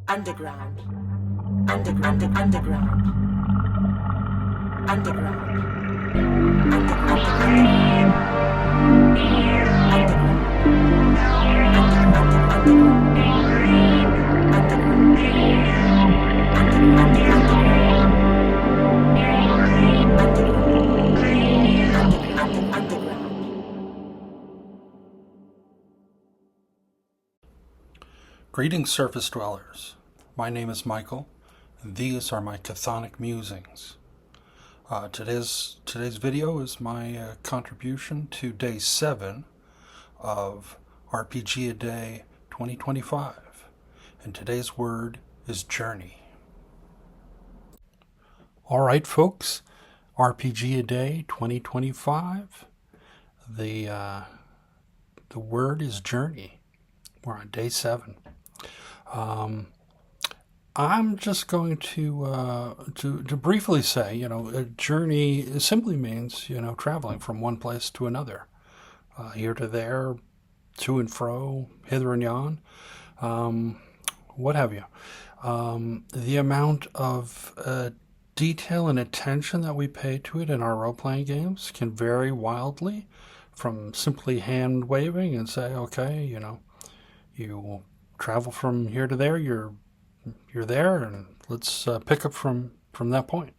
Underground. Underground. Underground. Underground. Greetings, surface dwellers. My name is Michael, and these are my chthonic musings. Today's video is my contribution to day 7 of RPG A Day 2025, and today's word is journey. All right, folks, RPG A Day 2025. The word is journey. We're on day 7. I'm just going to briefly say, a journey simply means, traveling from one place to another, here to there, to and fro, hither and yon, what have you. The amount of detail and attention that we pay to it in our role-playing games can vary wildly, from simply hand waving and say, okay, you travel from here to there, you're there, and let's pick up from that point,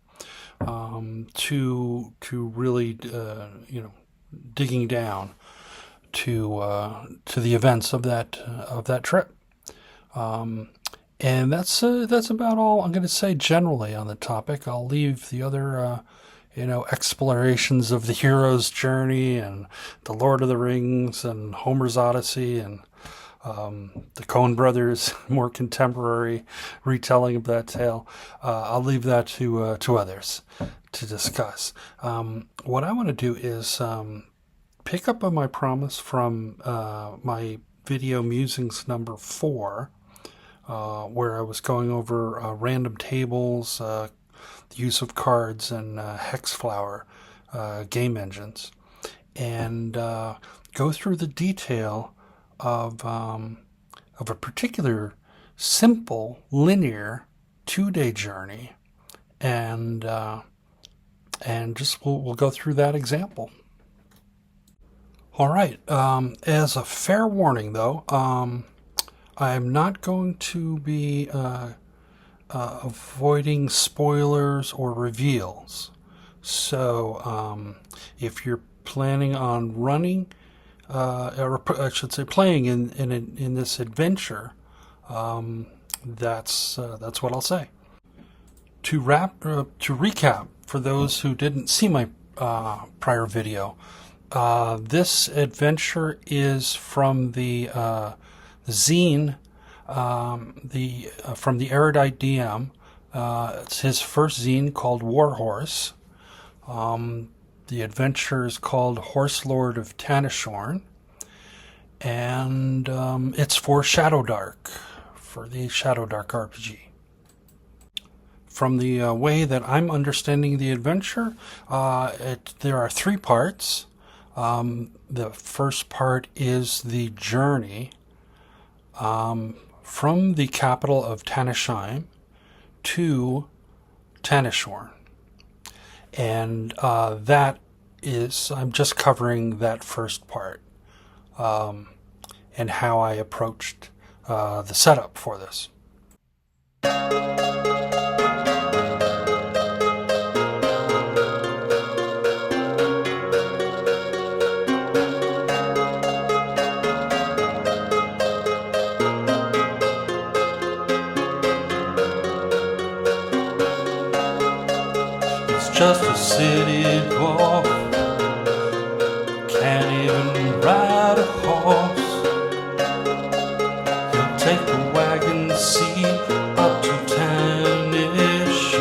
to really digging down to the events of that trip, and that's about all I'm going to say generally on the topic. I'll leave the other explorations of the hero's journey and the Lord of the Rings and Homer's Odyssey and the Coen brothers' more contemporary retelling of that tale. I'll leave that to others to discuss. What I want to do is pick up on my promise from my video musings number 4, where I was going over random tables, the use of cards and Hexflower game engines, and go through the detail of a particular simple linear 2-day journey, and just we'll go through that example. All right. As a fair warning, though, I'm not going to be avoiding spoilers or reveals. So if you're planning on running, or I should say playing in this adventure, that's what I'll say. To recap, for those who didn't see my prior video, this adventure is from the zine, from the Erudite DM. It's his first zine called Warhorse. The adventure is called Horselord of Tanishorn, and it's for Shadowdark, for the Shadowdark RPG. From the way that I'm understanding the adventure, there are 3 parts. The first part is the journey from the capital of Tanishorn to Tanishorn. And that is, I'm just covering that first part, and how I approached the setup for this. Just a city dwarf, can't even ride a horse. He'll take the wagon seat up to Tanishorn.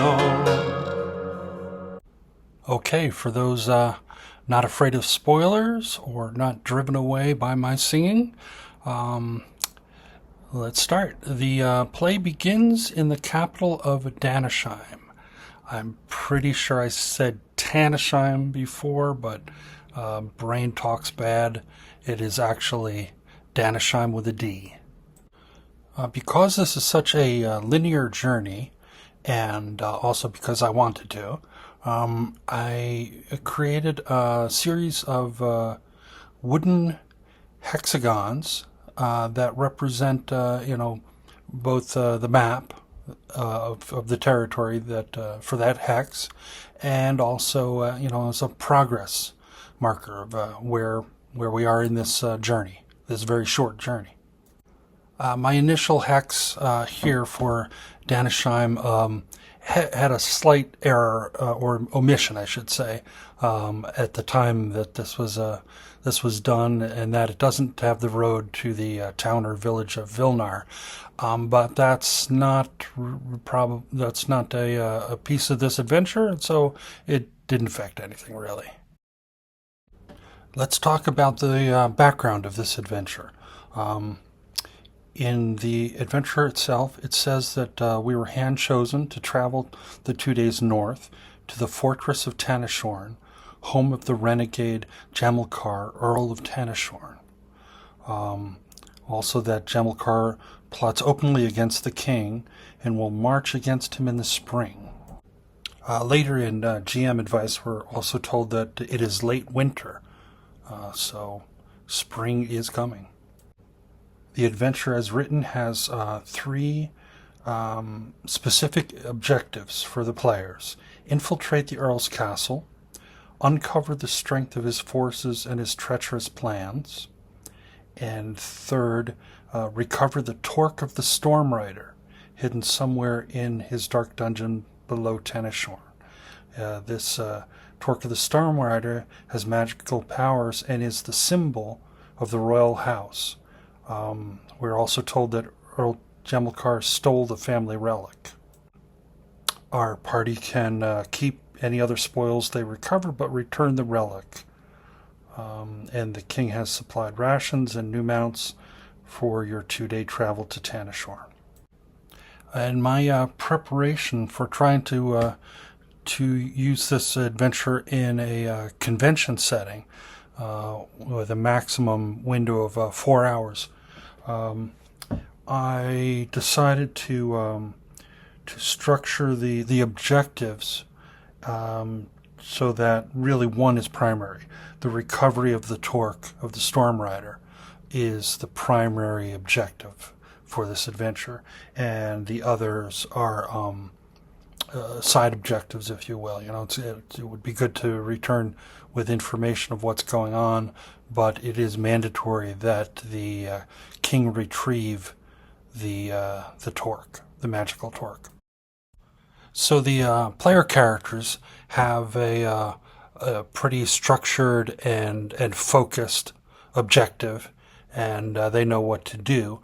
Okay, for those not afraid of spoilers or not driven away by my singing, let's start. The play begins in the capital of Danishheim. I'm pretty sure I said Tanishheim before, but brain talks bad. It is actually Danishheim with a D. Because this is such a linear journey, and also because I wanted to, I created a series of wooden hexagons that represent, both the map of the territory that for that hex, and also, as a progress marker of where we are in this journey, this very short journey. My initial hex here for Danisheim had a slight error or omission, I should say, at the time that this was done, and that it doesn't have the road to the town or village of Vilnar. But that's not a piece of this adventure, and so it didn't affect anything really. Let's talk about the background of this adventure. In the adventure itself, it says that we were hand-chosen to travel the 2 days north to the fortress of Tanishorn, home of the renegade Jamilcar, Earl of Tanishorn. Also that Jamilcar plots openly against the king and will march against him in the spring. Later in GM advice, we're also told that it is late winter, so spring is coming. The adventure as written has three specific objectives for the players. Infiltrate the Earl's castle, uncover the strength of his forces and his treacherous plans, and third, recover the torque of the Storm Rider, hidden somewhere in his dark dungeon below Tanishorn. This torque of the Storm Rider has magical powers and is the symbol of the royal house. We're also told that Earl Jamilcar stole the family relic. Our party can keep any other spoils they recover, but return the relic. And the king has supplied rations and new mounts for your 2-day travel to Tanishorn. And my preparation for trying to use this adventure in a convention setting with a maximum window of 4 hours, I decided to structure the objectives so that really one is primary. The recovery of the torque of the Storm Rider is the primary objective for this adventure, and the others are side objectives, if you will. It would be good to return with information of what's going on, but it is mandatory that the king retrieve the torque, the magical torque. So the player characters have a pretty structured and focused objective, and they know what to do.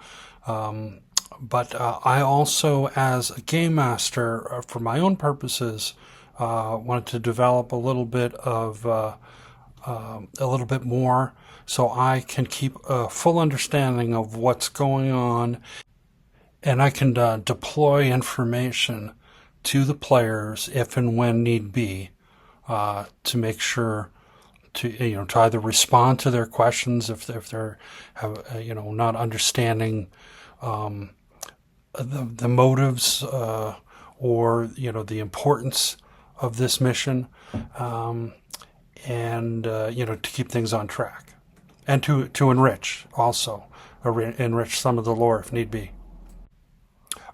But I also, as a game master, for my own purposes, wanted to develop a little bit more, so I can keep a full understanding of what's going on, and I can deploy information to the players if and when need be, to make sure to either respond to their questions if they're not understanding the motives or the importance of this mission, and to keep things on track, and to enrich also, enrich some of the lore if need be.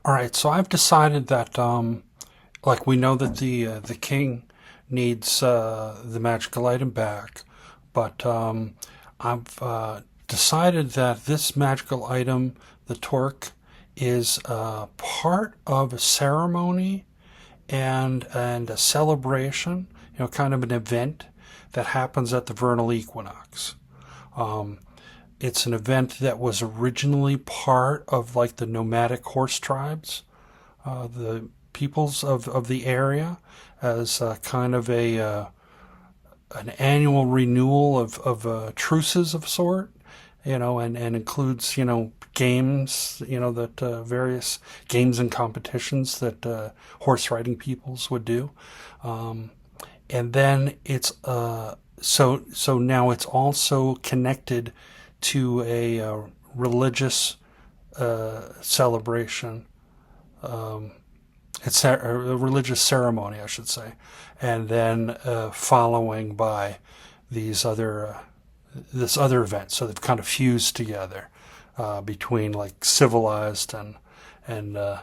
All right, so I've decided that we know that the king needs the magical item back, but I've decided that this magical item, the torque, is part of a ceremony and a celebration, kind of an event that happens at the vernal equinox. It's an event that was originally part of the nomadic horse tribes, the peoples of the area, as kind of an annual renewal of truces of sort, and includes games, that various games and competitions that horse riding peoples would do, and then it's so now it's also connected to a religious celebration. It's a religious ceremony, I should say, and then following by these other this other event. So they've kind of fused together between like civilized and the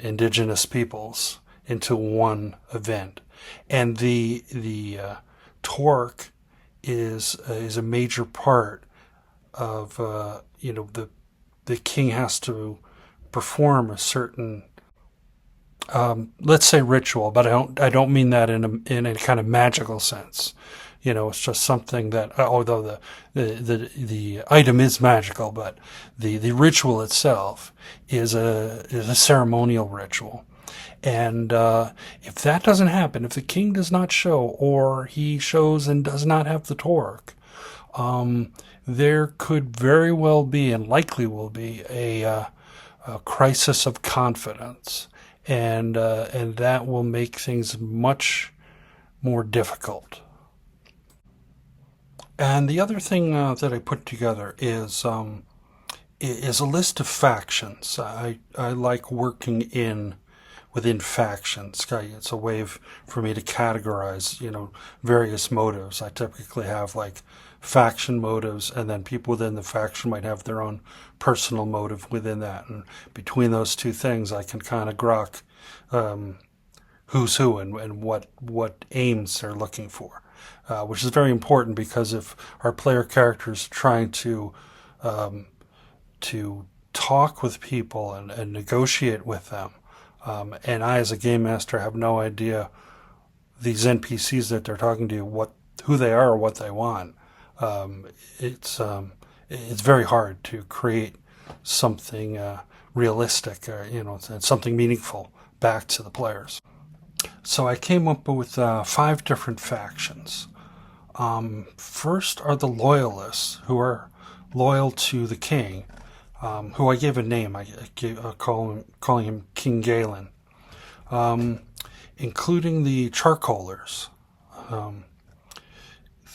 indigenous peoples into one event, and the torque is a major part of the king has to perform a certain let's say ritual, but I don't mean that in a kind of magical sense. It's just something that, although the item is magical, but the ritual itself is a ceremonial ritual. And if that doesn't happen, if the king does not show, or he shows and does not have the torque, there could very well be, and likely will be, a crisis of confidence, and that will make things much more difficult. And the other thing that I put together is a list of factions. I like working within factions. It's a way for me to categorize, various motives. I typically have like faction motives, and then people within the faction might have their own personal motive within that. And between those two things, I can kind of grok who's who and what aims they're looking for. Which is very important, because if our player characters are trying to talk with people and negotiate with them, and I as a game master have no idea these NPCs that they're talking to, who they are or what they want, it's very hard to create something realistic, and something meaningful back to the players. So I came up with 5 different factions. First are the loyalists, who are loyal to the king, who I gave a name. I calling him King Galen, including the charcoalers,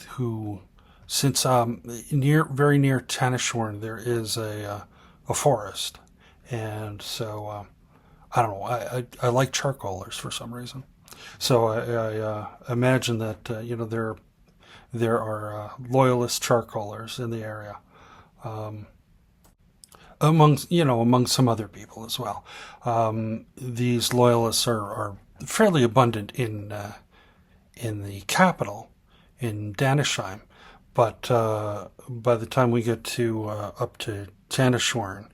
who, since very near Tanishorn, there is a forest, and so I don't know. I like charcoalers for some reason. So I imagine that there are loyalist charcoalers in the area, among some other people as well. These loyalists are fairly abundant in the capital, in Danishheim, but by the time we get to up to Tanishorn,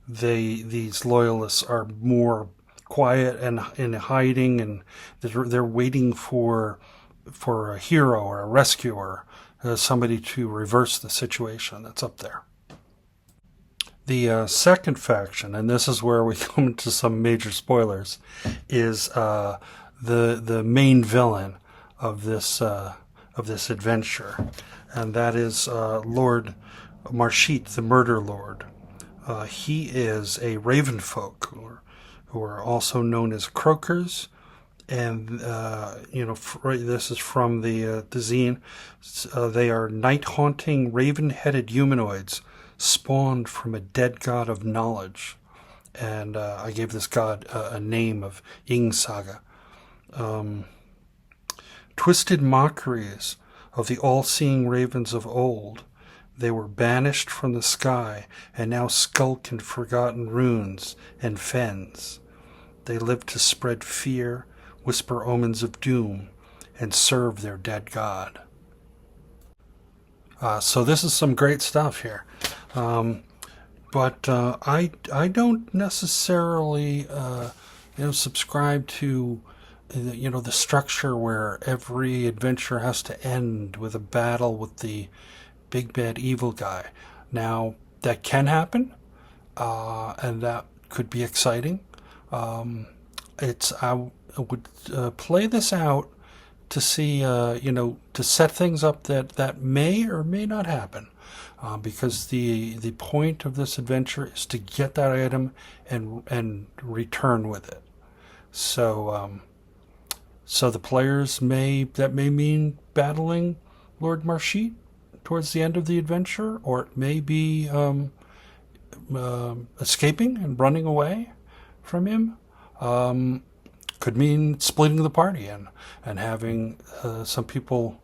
these loyalists are more quiet and in hiding, and they're waiting for a hero or a rescuer, somebody to reverse the situation that's up there. The second faction, and this is where we come into some major spoilers, is the main villain of this adventure, and that is Lord Marshit, the Murder Lord. He is a raven folk, who are also known as croakers, and this is from the zine. They are night-haunting, raven-headed humanoids spawned from a dead god of knowledge, and I gave this god a name of Ing Saga. Twisted mockeries of the all-seeing ravens of old, they were banished from the sky and now skulk in forgotten ruins and fens. They live to spread fear, whisper omens of doom, and serve their dead god. So this is some great stuff here. But I don't necessarily subscribe to the structure where every adventure has to end with a battle with the big bad evil guy. Now that can happen, and that could be exciting. I would play this out to see, to set things up that may or may not happen, because the point of this adventure is to get that item and return with it. So the players may mean battling Lord Marshit towards the end of the adventure, or it may be escaping and running away from him. Could mean splitting the party and having some people,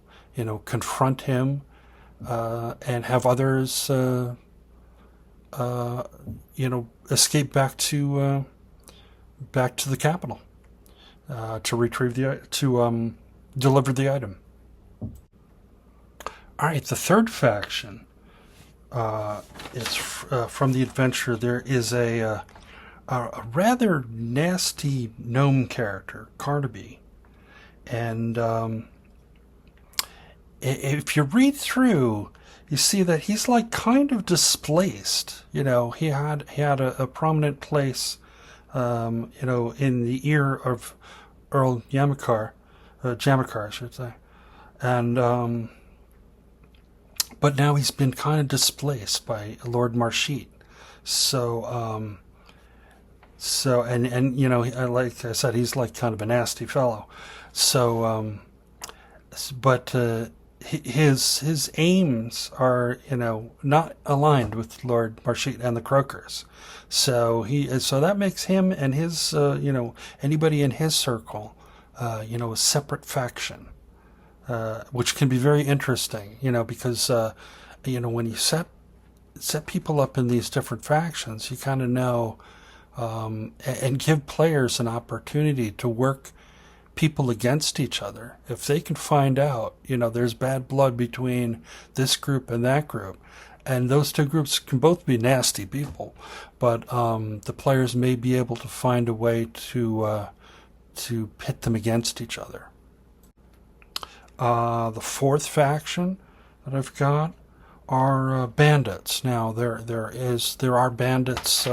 confront him and have others, escape back to the capital to retrieve to deliver the item. All right, the third faction is from the adventure. There is a rather nasty gnome character, Carnaby, and if you read through, you see that he's like kind of displaced. He had a prominent place, in the ear of Earl Jamakar, I should say, and but now he's been kind of displaced by Lord Marshit. So like I said, he's like kind of a nasty fellow. So but his aims are not aligned with Lord Marshit and the Croakers. So that makes him and his anybody in his circle a separate faction. Which can be very interesting, because when you set people up in these different factions, you kind of know, and give players an opportunity to work people against each other. If they can find out, there's bad blood between this group and that group, and those two groups can both be nasty people, but the players may be able to find a way to pit them against each other. The fourth faction that I've got are bandits. Now there are bandits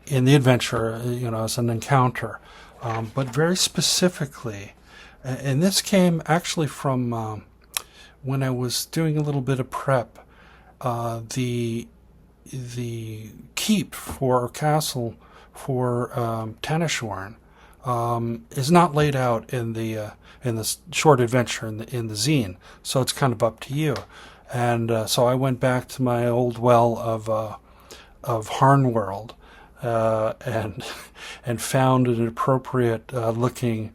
in the adventure, as an encounter, but very specifically, and this came actually from when I was doing a little bit of prep. The keep for castle for Tanishorn is not laid out in the short adventure in the zine, so it's kind of up to you. And so I went back to my old well of Harnworld and found an appropriate looking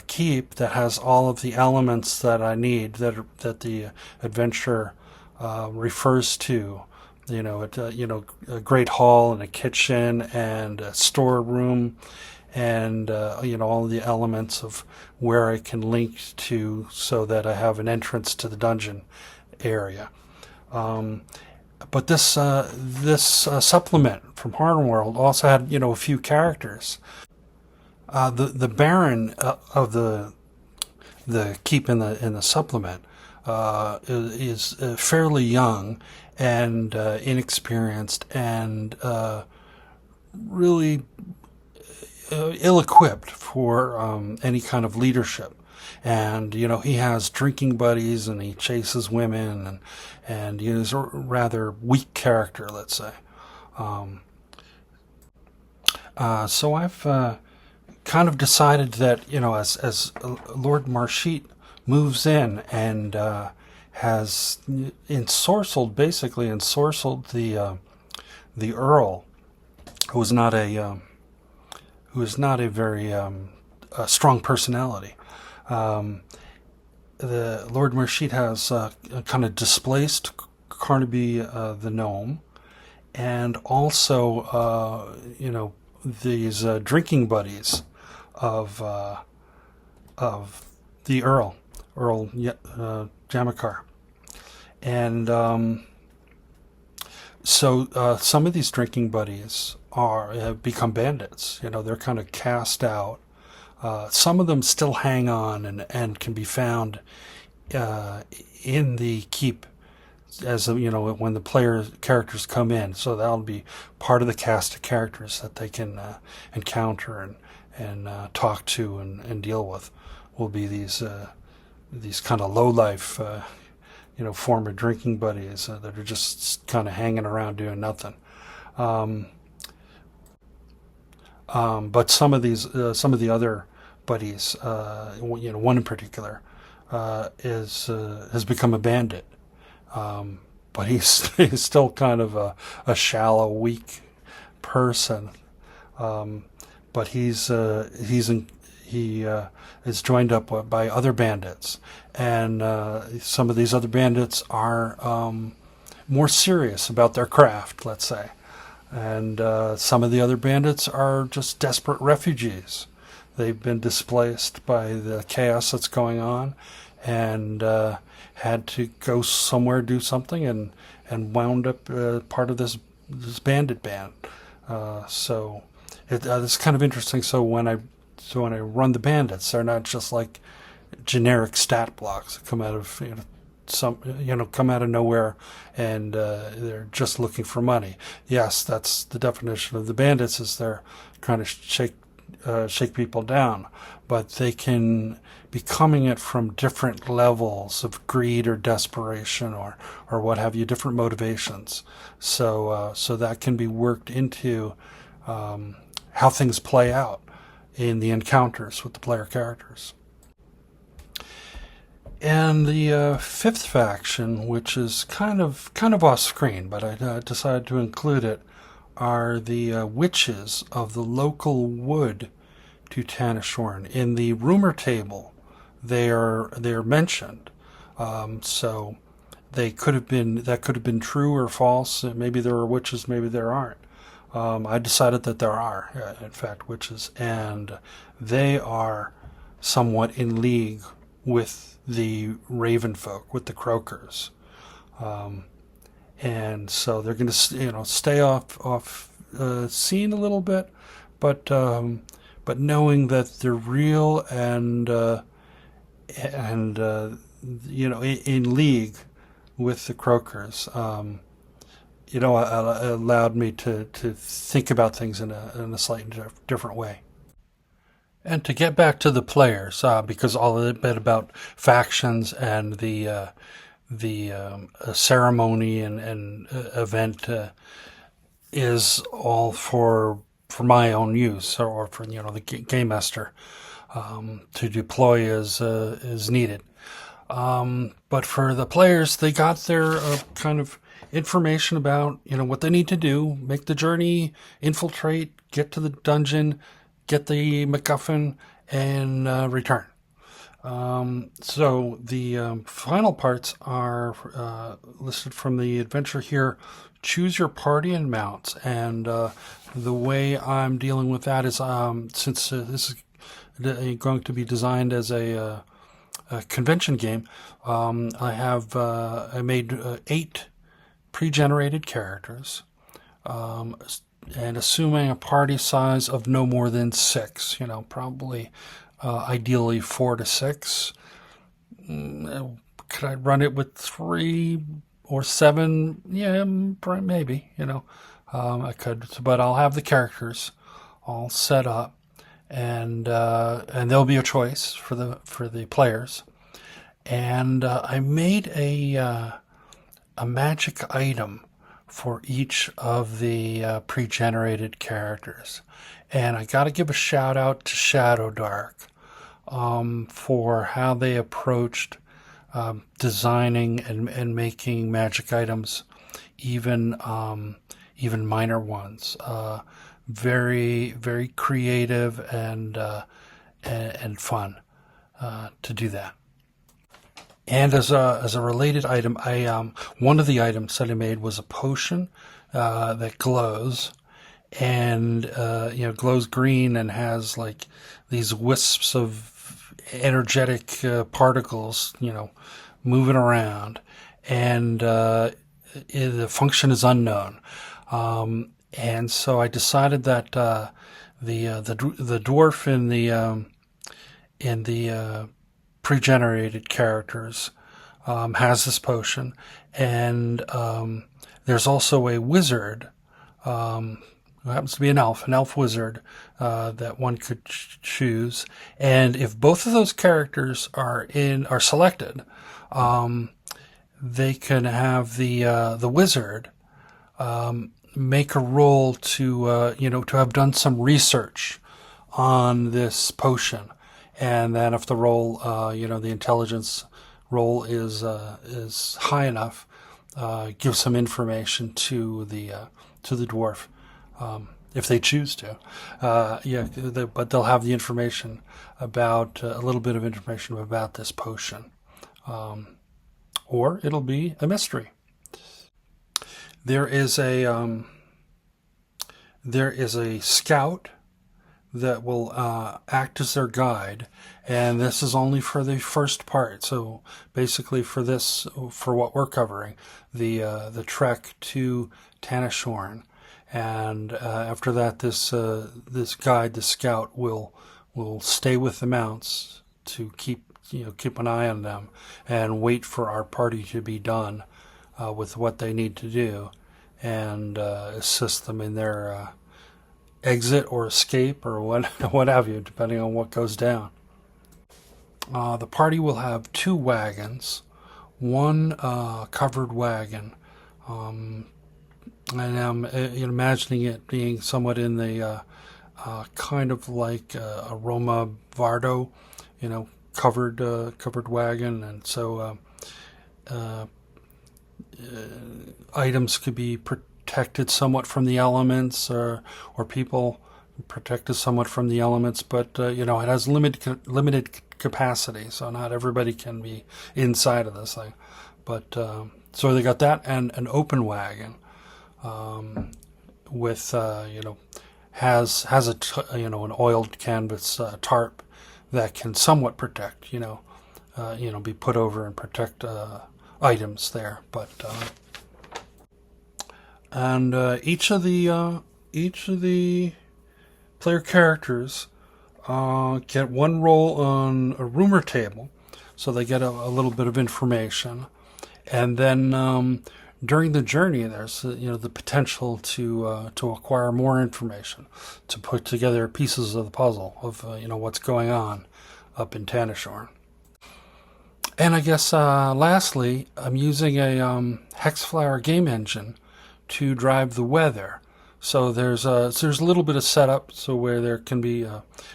keep that has all of the elements that I need that the adventure refers to. A great hall and a kitchen and a storeroom, and all the elements of where I can link to so that I have an entrance to the dungeon area. But this supplement from Horselord also had a few characters. The Baron of the keep in the supplement is fairly young and inexperienced and really ill-equipped for any kind of leadership. And he has drinking buddies and he chases women, and he's a rather weak character, let's say. So I've kind of decided that as Lord Marshit moves in and has ensorcelled the Earl, who is not a very strong personality. The Lord Marshit has kind of displaced Carnaby the gnome, and also these drinking buddies of the Earl Jamakar, and so some of these drinking buddies have become bandits. They're kind of cast out. Some of them still hang on and can be found in the keep as when the characters come in. So that'll be part of the cast of characters that they can encounter and talk to and deal with. Will be these kind of low life former drinking buddies that are just kind of hanging around doing nothing. But some of the other buddies, one in particular, has become a bandit. but he's still kind of a shallow, weak person. But he is joined up by other bandits, and some of these other bandits are more serious about their craft, let's say, and some of the other bandits are just desperate refugees. They've been displaced by the chaos that's going on, and had to go somewhere, do something, and wound up part of this bandit band. So it's kind of interesting. So when I run the bandits, they're not just like generic stat blocks that come out of come out of nowhere, and they're just looking for money. Yes, that's the definition of the bandits, is they're trying to shake people down, but they can be coming at from different levels of greed or desperation or what have you, different motivations. So that can be worked into how things play out in the encounters with the player characters. And the fifth faction, which is kind of off screen, but I decided to include it, are the witches of the local wood to Tanishorn. In the rumor table, they're mentioned. So that could have been true or false. Maybe there are witches, maybe there aren't. I decided that there are, in fact, witches, and they are somewhat in league with the Raven folk, with the Croakers, and so they're going to stay off scene a little bit, but knowing that they're real and in league with the Croakers. Allowed me to think about things in a slightly different way. And to get back to the players, because all of it bit about factions and the ceremony and event is all for my own use, or for the game master to deploy as needed. But for the players, they got their kind of information about what they need to do: make the journey, infiltrate, get to the dungeon, get the MacGuffin, and return. So the final parts are listed from the adventure here. Choose your party and mounts, and the way I'm dealing with that is since this is going to be designed as a convention game, I made 8 pre-generated characters, and assuming a party size of no more than 6, probably ideally 4 to 6. Could I run it with 3 or 7? Yeah, maybe. I could, but I'll have the characters all set up, and there'll be a choice for the players. And I made a magic item for each of the pre-generated characters. And I got to give a shout out to Shadow Dark for how they approached designing and making magic items, even minor ones. Very, very creative and fun to do that. And as a related item, one of the items that I made was a potion that glows, and glows green and has like these wisps of energetic particles, moving around, and the function is unknown. And so I decided that the dwarf in the pre-generated characters has this potion, and there's also a wizard who happens to be an elf wizard that one could choose. And if both of those characters are selected, they can have the wizard make a roll to have done some research on this potion. And then if the roll, the intelligence roll is high enough, give some information to the dwarf, if they choose to. But they'll have the information about a little bit of information about this potion, or it'll be a mystery. There is a scout that will act as their guide, and this is only for the first part. So basically, for what we're covering, the trek to Tanishorn, and after that, this guide, the scout, will stay with the mounts to keep an eye on them and wait for our party to be done with what they need to do, and assist them in their exit or escape or what have you, depending on what goes down. The party will have 2 wagons, one covered wagon, and I'm imagining it being somewhat in the kind of like a Roma Vardo, covered wagon, and so items could be protected somewhat from the elements, or people protected somewhat from the elements, but it has limited capacity, so not everybody can be inside of this thing. But so they got that, and an open wagon with has an oiled canvas tarp that can somewhat protect, be put over and protect items there, but. And each of the player characters get 1 roll on a rumor table, so they get a little bit of information, and then during the journey, there's the potential to acquire more information, to put together pieces of the puzzle of what's going on up in Tanishorn. And I guess lastly, I'm using a Hexflower game engine to drive the weather. So there's a little bit of setup, so where there can be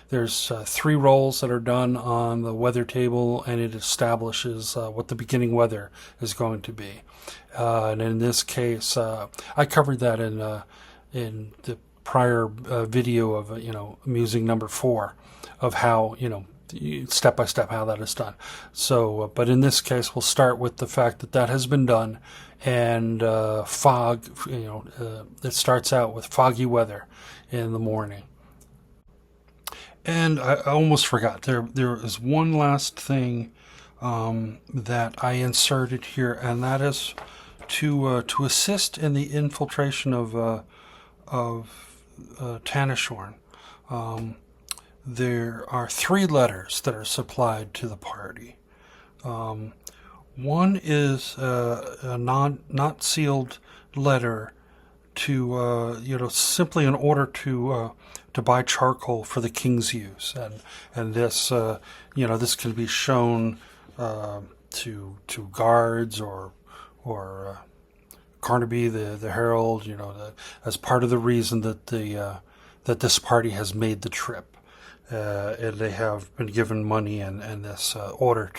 there's 3 rolls that are done on the weather table, and it establishes what the beginning weather is going to be. And in this case, I covered that in the prior video of Musing number 4, of how step by step how that is done. So, but in this case, we'll start with the fact that has been done. And fog, it starts out with foggy weather in the morning. And I almost forgot, there is one last thing that I inserted here, and that is to assist in the infiltration of Tanishorn. There are 3 letters that are supplied to the party. One is a not sealed letter to simply in order to buy charcoal for the king's use, and this this can be shown to guards or Carnaby the herald, as part of the reason that that this party has made the trip. And they have been given money and this order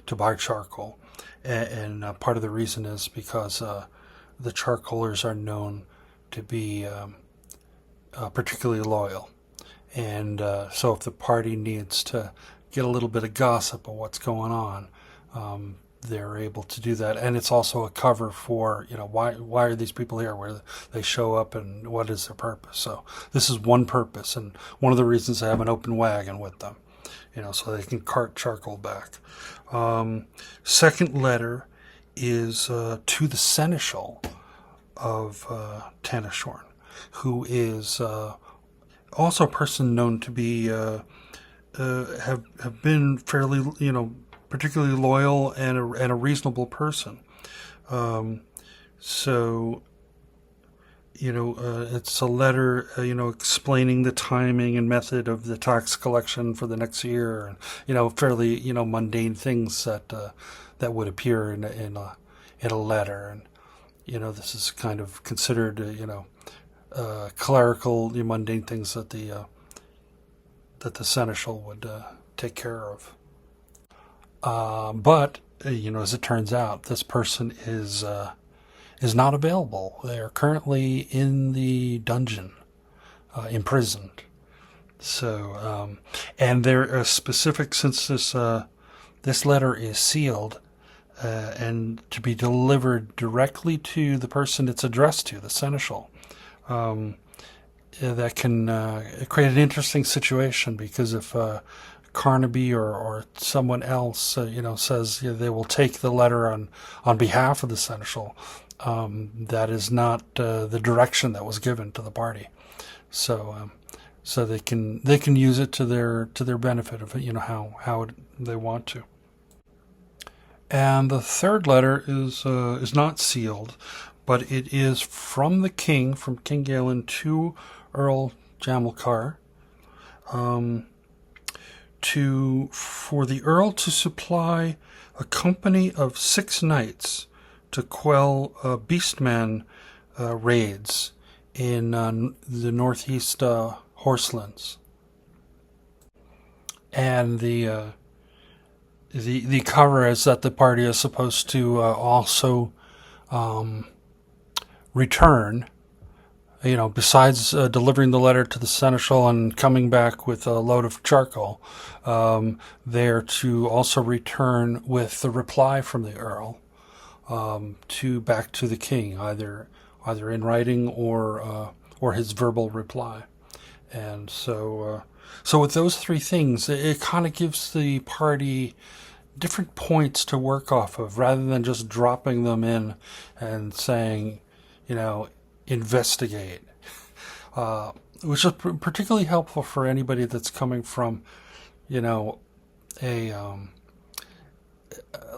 to buy charcoal. And part of the reason is because the charcoalers are known to be particularly loyal. And so if the party needs to get a little bit of gossip of what's going on, they're able to do that. And it's also a cover for, why are these people here, where they show up, and what is their purpose. So this is one purpose, and one of the reasons they have an open wagon with them, so they can cart charcoal back. Second letter is to the Seneschal of Tanishorn, who is also a person known to be have been fairly, particularly loyal and a reasonable person. So it's a letter, explaining the timing and method of the tax collection for the next year, and fairly, mundane things that would appear in a letter, and this is kind of considered, clerical, mundane things that the seneschal would take care of. But as it turns out, this person is is not available. They are currently in the dungeon, imprisoned. So, and there are specific, since this letter is sealed, and to be delivered directly to the person it's addressed to, the seneschal. That can create an interesting situation, because if Carnaby or someone else, says they will take the letter on behalf of the seneschal, that is not the direction that was given to the party. So they can use it to their benefit of how they want to. And the third letter is not sealed, but it is from the king, from King Galen to Earl Jamilcar, for the Earl to supply a company of 6 knights to quell beastman raids in the northeast Horselands. And the cover is that the party is supposed to also return, besides delivering the letter to the seneschal and coming back with a load of charcoal, they're to also return with the reply from the Earl back to the king, either in writing or his verbal reply. And so with those 3 things, it kind of gives the party different points to work off of, rather than just dropping them in and saying, investigate, which is particularly helpful for anybody that's coming from, a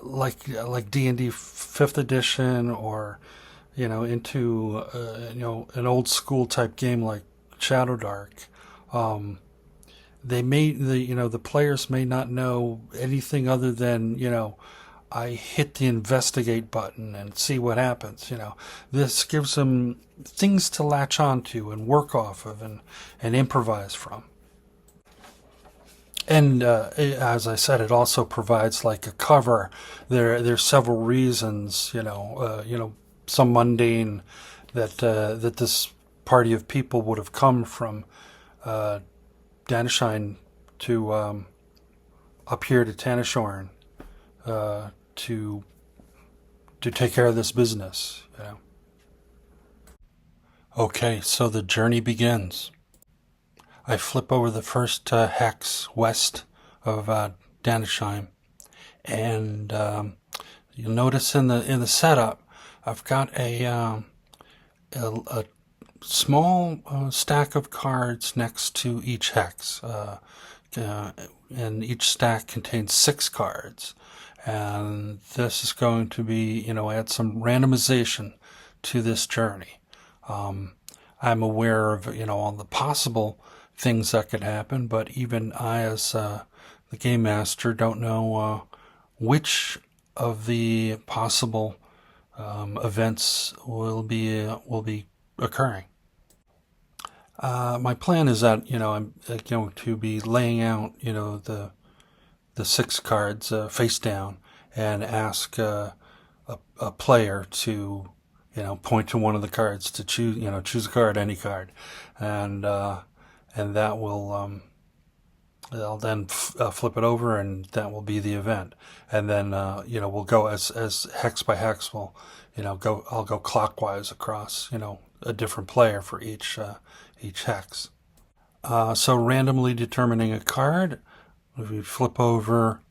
like D&D 5th edition, or into an old school type game like Shadowdark. The players may not know anything other than, I hit the investigate button and see what happens. This gives them things to latch onto and work off of and improvise from. And as I said, it also provides like a cover. There's several reasons, some mundane that this party of people would have come from Tanishorn to up here to Tanishorn to take care of this business. Okay, so the journey begins. I flip over the first hex west of Tanishorn, and you'll notice in the setup, I've got a small stack of cards next to each hex, and each stack contains 6 cards. And this is going to be, add some randomization to this journey. I'm aware of, all the possible things that could happen, but even I, as the game master, don't know which of the possible events will be occurring. My plan is that, I'm going to be laying out, the 6 cards face down, and ask a player to, point to one of the cards to choose a card, any card, and that will, I'll then flip it over, and that will be the event. And then, we'll go as hex by hex. I'll go clockwise across, a different player for each hex. So randomly determining a card, if we flip over,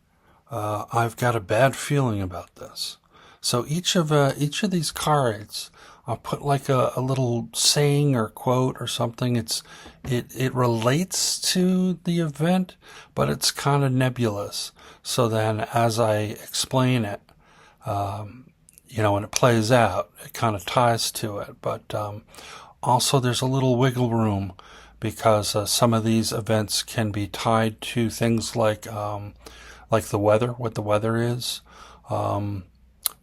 I've got a bad feeling about this. So each of these cards, I'll put like a little saying or quote or something. It relates to the event, but it's kind of nebulous. So then, as I explain it, when it plays out, it kind of ties to it. But also, there's a little wiggle room, because some of these events can be tied to things like the weather, what the weather is,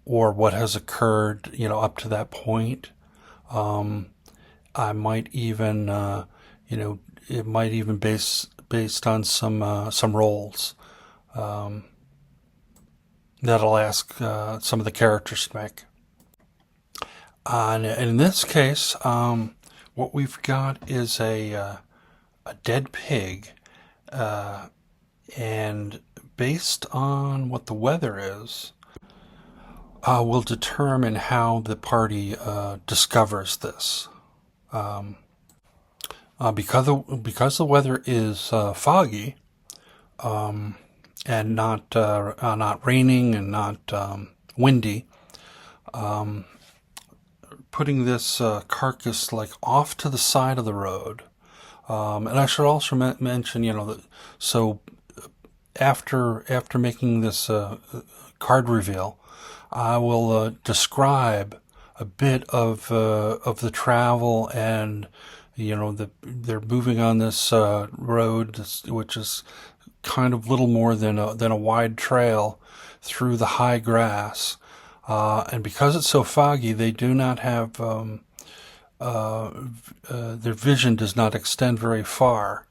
or what has occurred, up to that point. I might even, it might even based on some rolls that I'll ask some of the characters to make. And in this case, what we've got is a dead pig, and based on what the weather is, will determine how the party discovers this. Because the weather is foggy, and not raining and not windy, putting this carcass like off to the side of the road. And I should also mention, that so after making this card reveal, I will describe a bit of the travel, and they're moving on this road, which is kind of little more than a wide trail through the high grass, and because it's so foggy, they do not have their vision does not extend very far,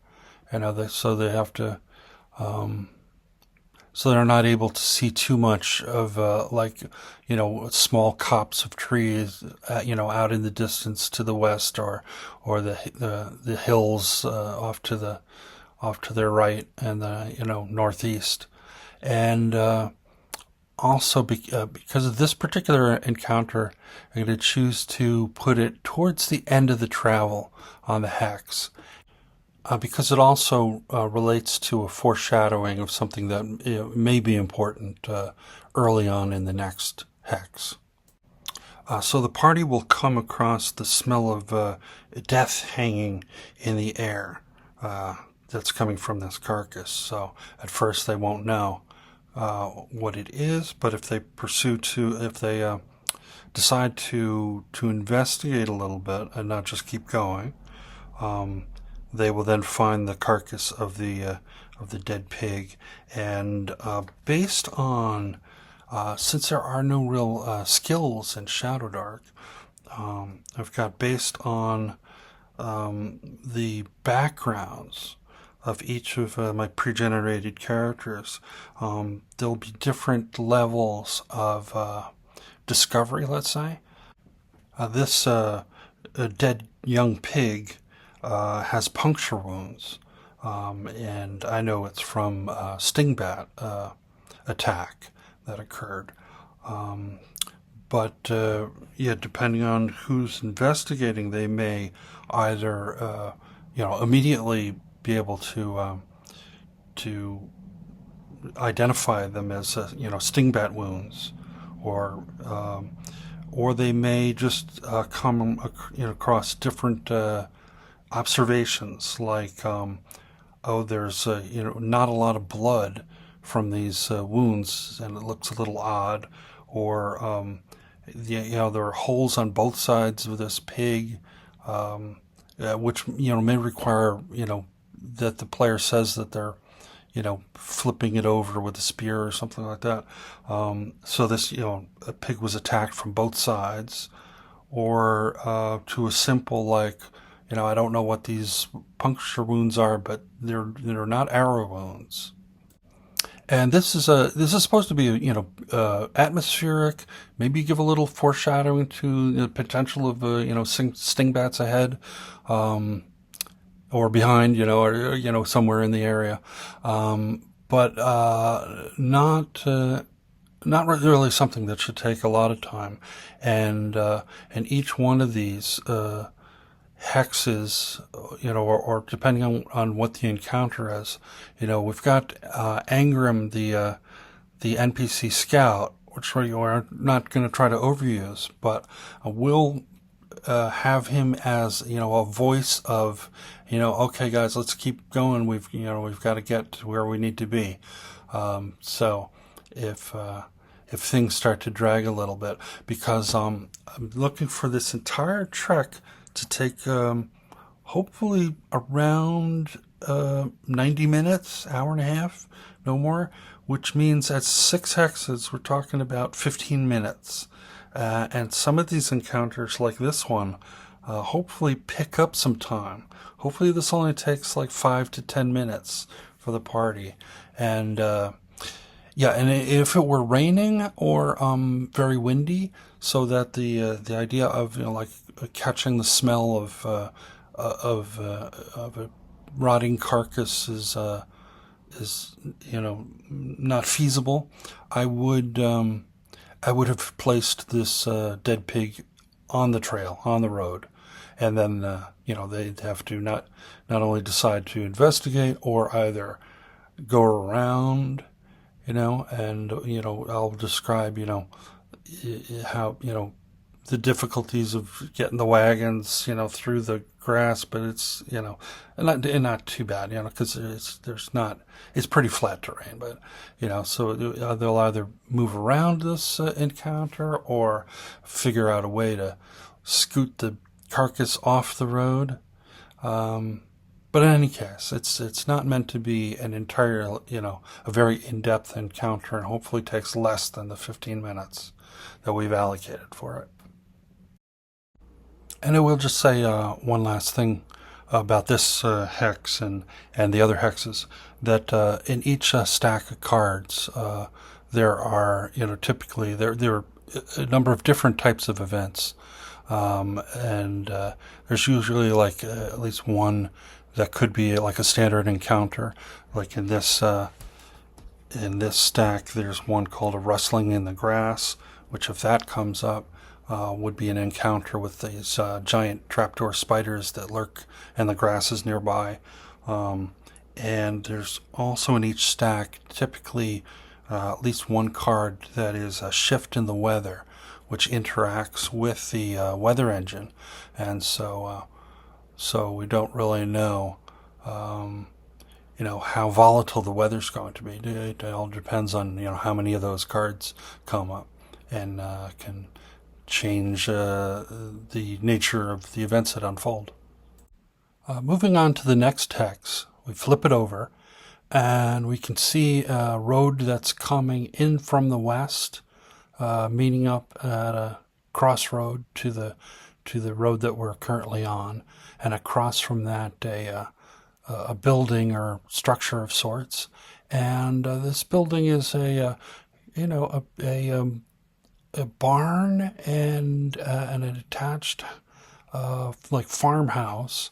so they have to. So they're not able to see too much of small copse of trees out in the distance to the west, or the hills off to their right and the northeast. And also because of this particular encounter, I'm going to choose to put it towards the end of the travel on the hex. Because it also relates to a foreshadowing of something that may be important early on in the next hex. So the party will come across the smell of death hanging in the air that's coming from this carcass. So at first they won't know what it is, but if they decide to investigate a little bit and not just keep going, they will then find the carcass of the dead pig, and based on since there are no real skills in Shadow Dark, I've got based on the backgrounds of each of my pre-generated characters, there'll be different levels of discovery. Let's say this dead young pig has puncture wounds, and I know it's from stingbat attack that occurred. But depending on who's investigating, they may either immediately be able to identify them as stingbat wounds, or they may just come across different observations, like there's not a lot of blood from these wounds, and it looks a little odd, or there are holes on both sides of this pig, which may require that the player says that they're flipping it over with a spear or something like that. So this a pig was attacked from both sides, or to a simple like I don't know what these puncture wounds are, but they're not arrow wounds. And this is supposed to be atmospheric. Maybe give a little foreshadowing to the potential of stingbats ahead, or behind, or somewhere in the area, but not really something that should take a lot of time. And each one of these hexes, or depending on what the encounter is, we've got Angrim, the NPC scout, which we're not going to try to overuse, but we'll have him as a voice of okay guys, let's keep going. We've got to get to where we need to be. So if things start to drag a little bit, because I'm looking for this entire trek to take hopefully around 90 minutes, hour and a half, no more, which means at 6 hexes we're talking about 15 minutes. And some of these encounters, like this one, hopefully pick up some time. Hopefully this only takes like 5 to 10 minutes for the party. And and if it were raining or very windy, so that the idea of like catching the smell of a rotting carcass is not feasible. I would I would have placed this dead pig on the trail, on the road, and then they'd have to not only decide to investigate or either go around, and I'll describe how the difficulties of getting the wagons through the grass, but it's not too bad, because it's pretty flat terrain, but so they'll either move around this encounter or figure out a way to scoot the carcass off the road. But in any case, it's not meant to be an entire, a very in-depth encounter, and hopefully takes less than the 15 minutes that we've allocated for it. And I will just say one last thing about this hex and the other hexes, that in each stack of cards, there are, typically there are a number of different types of events. And there's usually like at least one that could be like a standard encounter. Like in this stack, there's one called a rustling in the grass, which if that comes up, would be an encounter with these giant trapdoor spiders that lurk in the grasses nearby. And there's also in each stack typically at least one card that is a shift in the weather, which interacts with the weather engine, and so we don't really know, how volatile the weather's going to be. It all depends on how many of those cards come up, and can change the nature of the events that unfold. Moving on to the next hex, we flip it over, and we can see a road that's coming in from the west, meeting up at a crossroad to the road that we're currently on, and across from that a building or structure of sorts. And this building is a barn and an attached like farmhouse,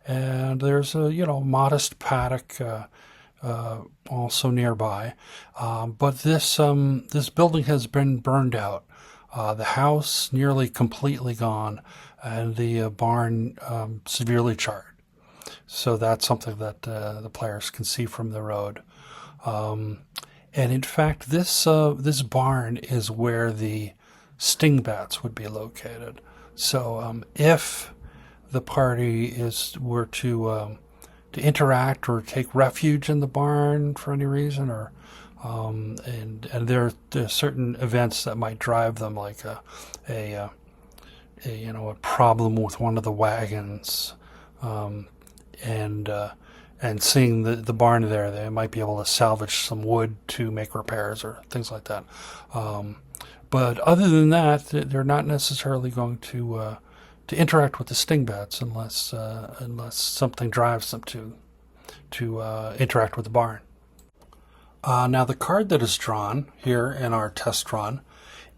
and there's a modest paddock also nearby, but this building has been burned out. The house nearly completely gone, and the barn severely charred. So that's something that the players can see from the road. And in fact, this barn is where the stingbats would be located. So if the party were to interact or take refuge in the barn for any reason, or and there are certain events that might drive them, like a problem with one of the wagons, and seeing the barn there, they might be able to salvage some wood to make repairs or things like that. But other than that, they're not necessarily going to interact with the stingbats unless something drives them to interact with the barn. Now the card that is drawn here in our test run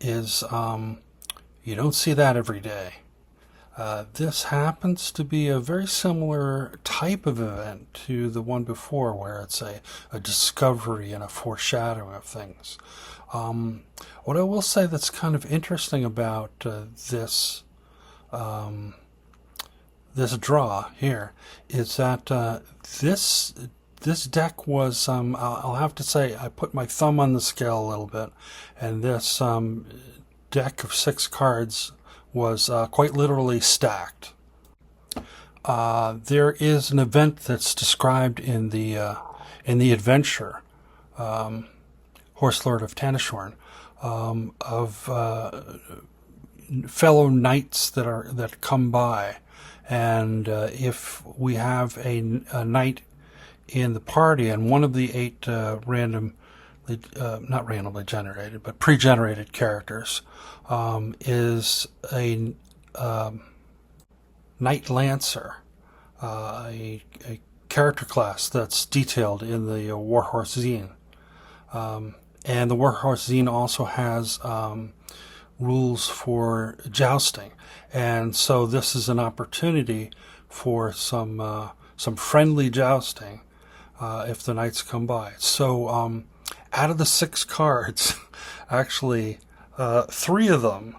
is, you don't see that every day. This happens to be a very similar type of event to the one before, where it's a discovery and a foreshadowing of things. What I will say that's kind of interesting about this draw here is that this deck was, I'll have to say, I put my thumb on the scale a little bit, and this deck of 6 cards was quite literally stacked. There is an event that's described in the adventure, Horselord of Tanishorn, of fellow knights that come by, and if we have a knight in the party, and one of the 8 not randomly generated, but pre-generated characters is a Knight Lancer, a character class that's detailed in the Warhorse zine. And the Warhorse zine also has rules for jousting, and so this is an opportunity for some friendly jousting if the knights come by. So out of the 6 cards, actually 3 of them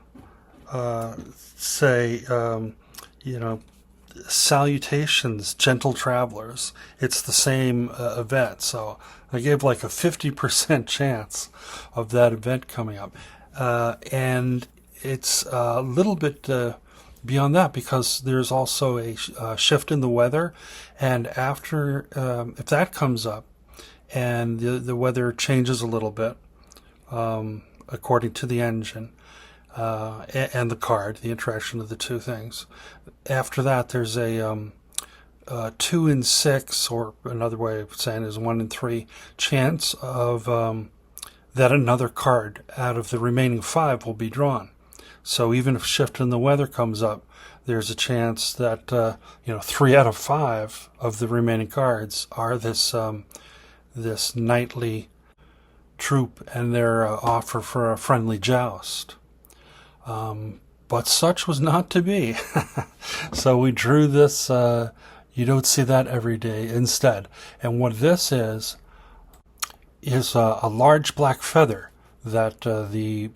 say, salutations, gentle travelers. It's the same event, so I gave like a 50% chance of that event coming up. And it's a little bit beyond that, because there's also a shift in the weather, and after if that comes up and the weather changes a little bit according to the engine and the card, the interaction of the two things, after that there's a 2 in 6, or another way of saying is 1 in 3 chance of that another card out of the remaining 5 will be drawn. So even if shift in the weather comes up, there's a chance that 3 out of 5 of the remaining cards are this knightly troop and their offer for a friendly joust. But such was not to be. So we drew this. You don't see that every day instead. And what this is a large black feather that the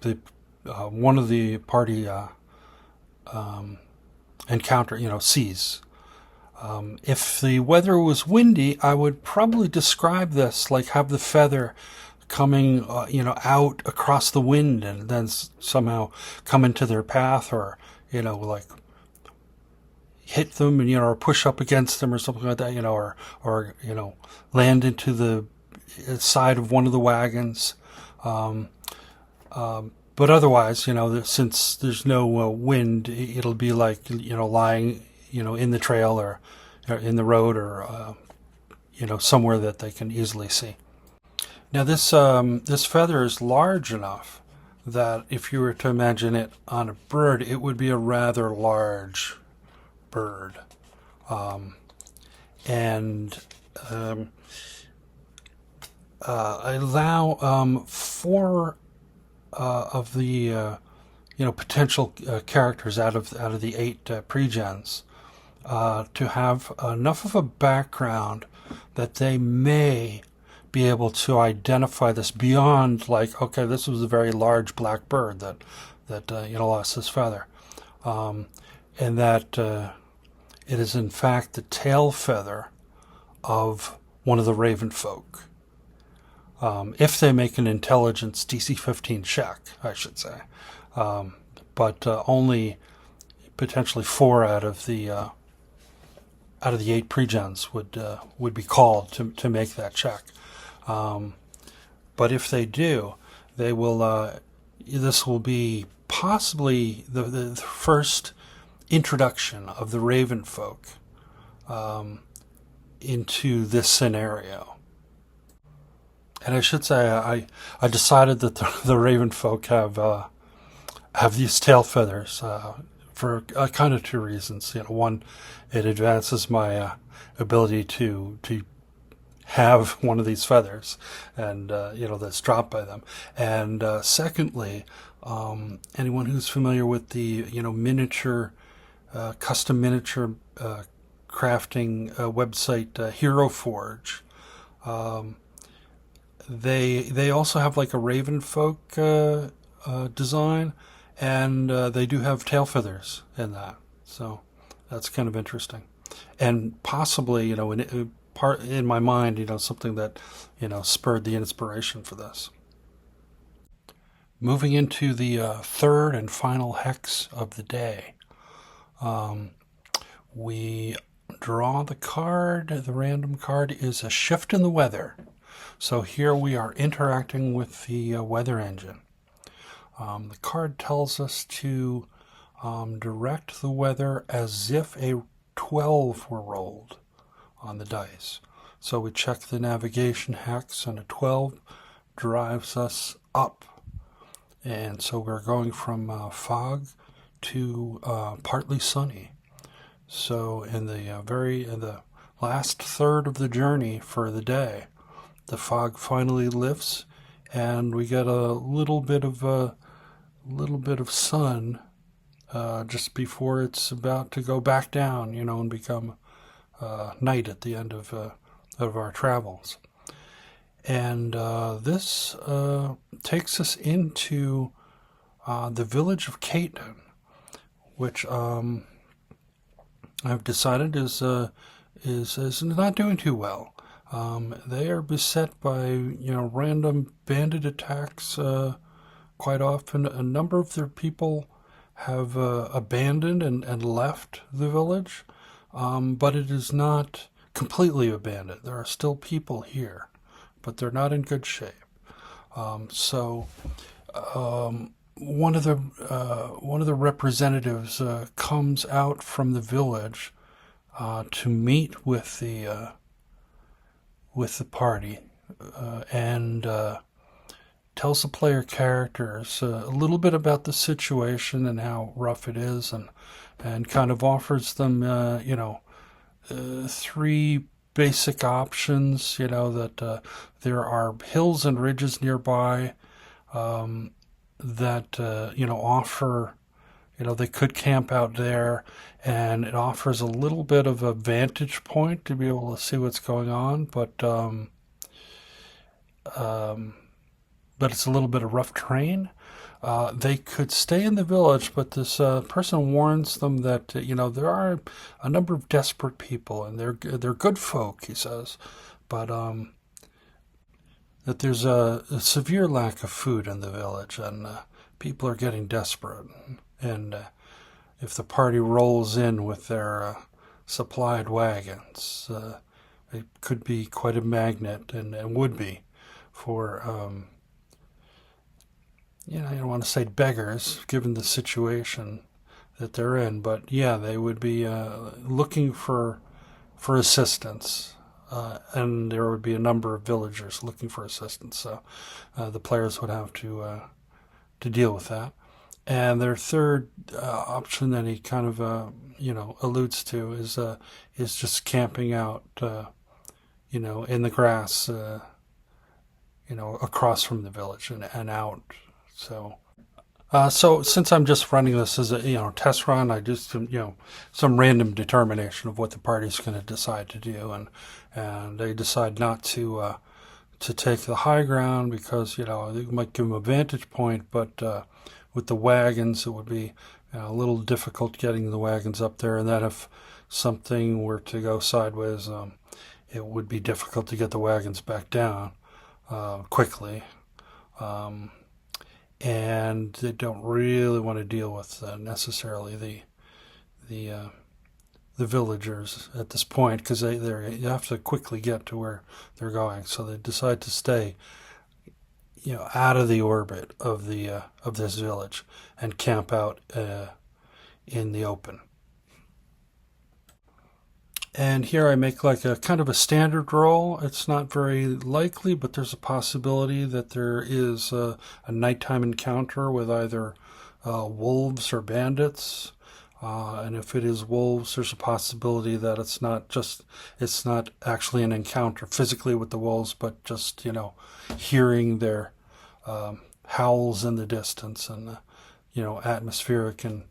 one of the party sees. If the weather was windy, I would probably describe this like have the feather coming, out across the wind and then somehow come into their path, or, like hit them and, or push up against them or something like that, or land into the side of one of the wagons. But otherwise, since there's no wind, it'll be like, lying, in the trail or in the road, or, somewhere that they can easily see. Now this feather is large enough that if you were to imagine it on a bird, it would be a rather large bird. I allow 4 of the potential characters out of the 8 pre-gens to have enough of a background that they may be able to identify this beyond, like, okay, this was a very large black bird that lost his feather, and that it is in fact the tail feather of one of the raven folk. If they make an intelligence DC 15 check, I should say, but only potentially 4 out of the 8 pre-gens would be called to make that check. But if they do, they will. This will be possibly the first introduction of the raven folk into this scenario. And I should say, I decided that the raven folk have these tail feathers for kind of 2 reasons. One, it advances my ability to have one of these feathers, and that's dropped by them. And secondly, anyone who's familiar with the miniature, custom miniature crafting website Hero Forge. They also have like a raven folk design, and they do have tail feathers in that. So that's kind of interesting, and possibly in my mind, something that spurred the inspiration for this. Moving into the 3rd and final hex of the day, we draw the card. The random card is a shift in the weather. So here we are interacting with the weather engine. The card tells us to direct the weather as if a 12 were rolled on the dice. So we check the navigation hex, and a 12 drives us up. And so we're going from fog to partly sunny. So in the last third of the journey for the day, the fog finally lifts, and we get a little bit of little bit of sun just before it's about to go back down, and become night at the end of our travels. And this takes us into the village of Caton, which I've decided is not doing too well. They are beset by random bandit attacks quite often. A number of their people have abandoned and left the village, but it is not completely abandoned. There are still people here, but they're not in good shape. So one of the representatives comes out from the village to meet with the party and tells the player characters a little bit about the situation and how rough it is, and kind of offers them three basic options. That there are hills and ridges nearby that offer. They could camp out there, and it offers a little bit of a vantage point to be able to see what's going on, but it's a little bit of rough terrain. They could stay in the village, but this person warns them that there are a number of desperate people, and they're good folk, he says, but that there's a severe lack of food in the village, and people are getting desperate. And if the party rolls in with their supplied wagons, it could be quite a magnet, and would be for, you don't want to say beggars, given the situation that they're in, but yeah, they would be looking for assistance. And there would be a number of villagers looking for assistance, so the players would have to deal with that. And their third option that he kind of alludes to is just camping out in the grass across from the village and out. So since I'm just running this as a test run, I just some random determination of what the party's going to decide to do, and they decide not to take the high ground because they might give them a vantage point, but with the wagons it would be a little difficult getting the wagons up there, and that if something were to go sideways, it would be difficult to get the wagons back down quickly. And they don't really want to deal with necessarily the villagers at this point, because they have to quickly get to where they're going. So they decide to stay out of the orbit of this village and camp out in the open. And here I make like a kind of a standard roll. It's not very likely, but there's a possibility that there is a nighttime encounter with either wolves or bandits. And if it is wolves, there's a possibility that it's not actually an encounter physically with the wolves, but just, hearing their howls in the distance, and, atmospheric and,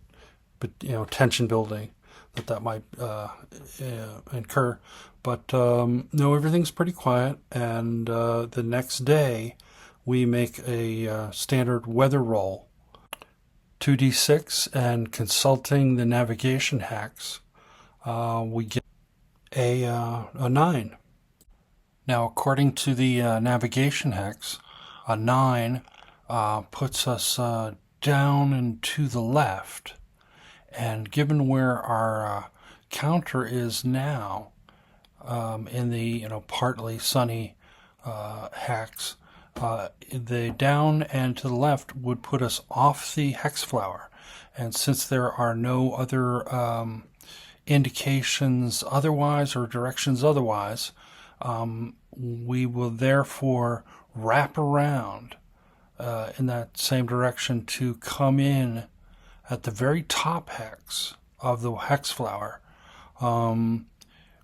tension building that might incur. But no, everything's pretty quiet. And the next day, we make a standard weather roll, 2d6, and consulting the navigation hacks, we get a 9. Now, according to the navigation hacks, a 9 puts us down and to the left. And given where our counter is now, in the partly sunny hex, the down and to the left would put us off the hex flower. And since there are no other indications otherwise or directions otherwise, we will therefore wrap around in that same direction to come in at the very top hex of the hex flower,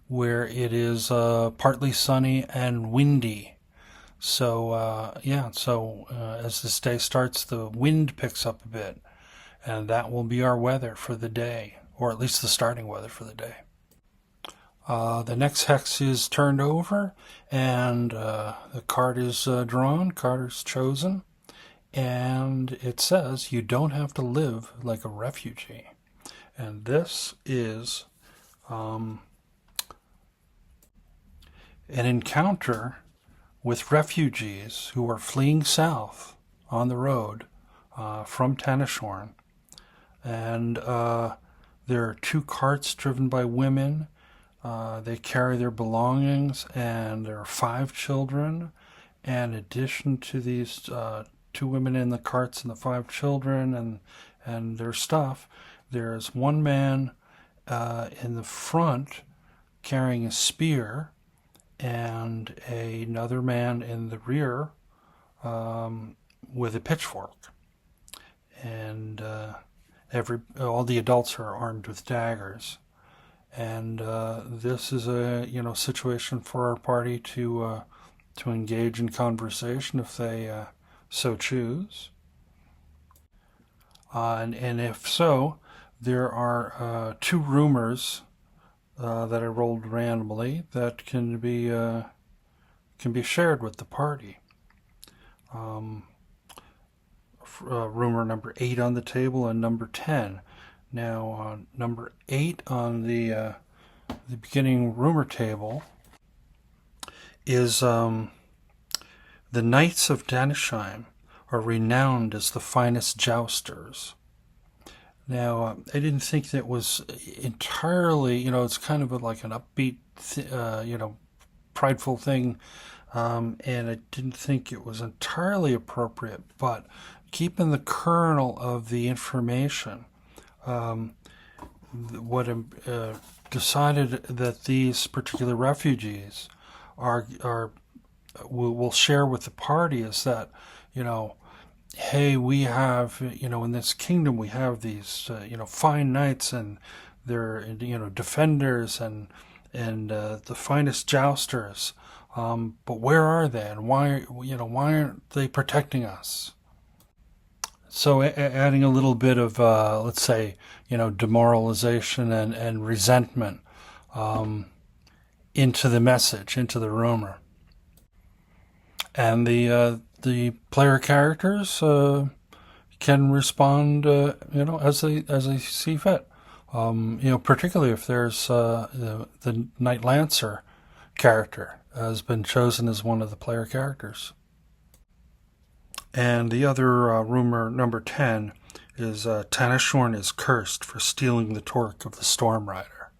where it is partly sunny and windy. So as this day starts, the wind picks up a bit, and that will be our weather for the day, or at least the starting weather for the day. The next hex is turned over, and the card is drawn, card is chosen, and it says you don't have to live like a refugee. And this is an encounter with refugees who are fleeing south on the road from Tanishorn. And there are two carts driven by women. They carry their belongings, and there are 5 children. And in addition to these 2 women in the carts and the 5 children and their stuff, there's one man in the front carrying a spear, and another man in the rear with a pitchfork. And all the adults are armed with daggers. And this is a situation for our party to engage in conversation if they so choose. And if so, there are 2 rumors that I rolled randomly that can be shared with the party. Rumor number 8 on the table and number 10. Now, number 8 on the beginning rumor table is the Knights of Danisheim are renowned as the finest jousters. Now, I didn't think that was entirely, it's kind of like an upbeat, prideful thing, and I didn't think it was entirely appropriate, but keeping the kernel of the information, what decided that these particular refugees will share with the party is that, hey, we have, in this kingdom we have these, fine knights, and they're, defenders and the finest jousters. But where are they, and why aren't they protecting us? So adding a little bit of, let's say, demoralization and resentment into the message, into the rumor. And the player characters can respond, as they see fit. Particularly if there's the Knight Lancer character has been chosen as one of the player characters. And the other rumor, number 10, is Tanishorn is cursed for stealing the torque of the Storm Rider.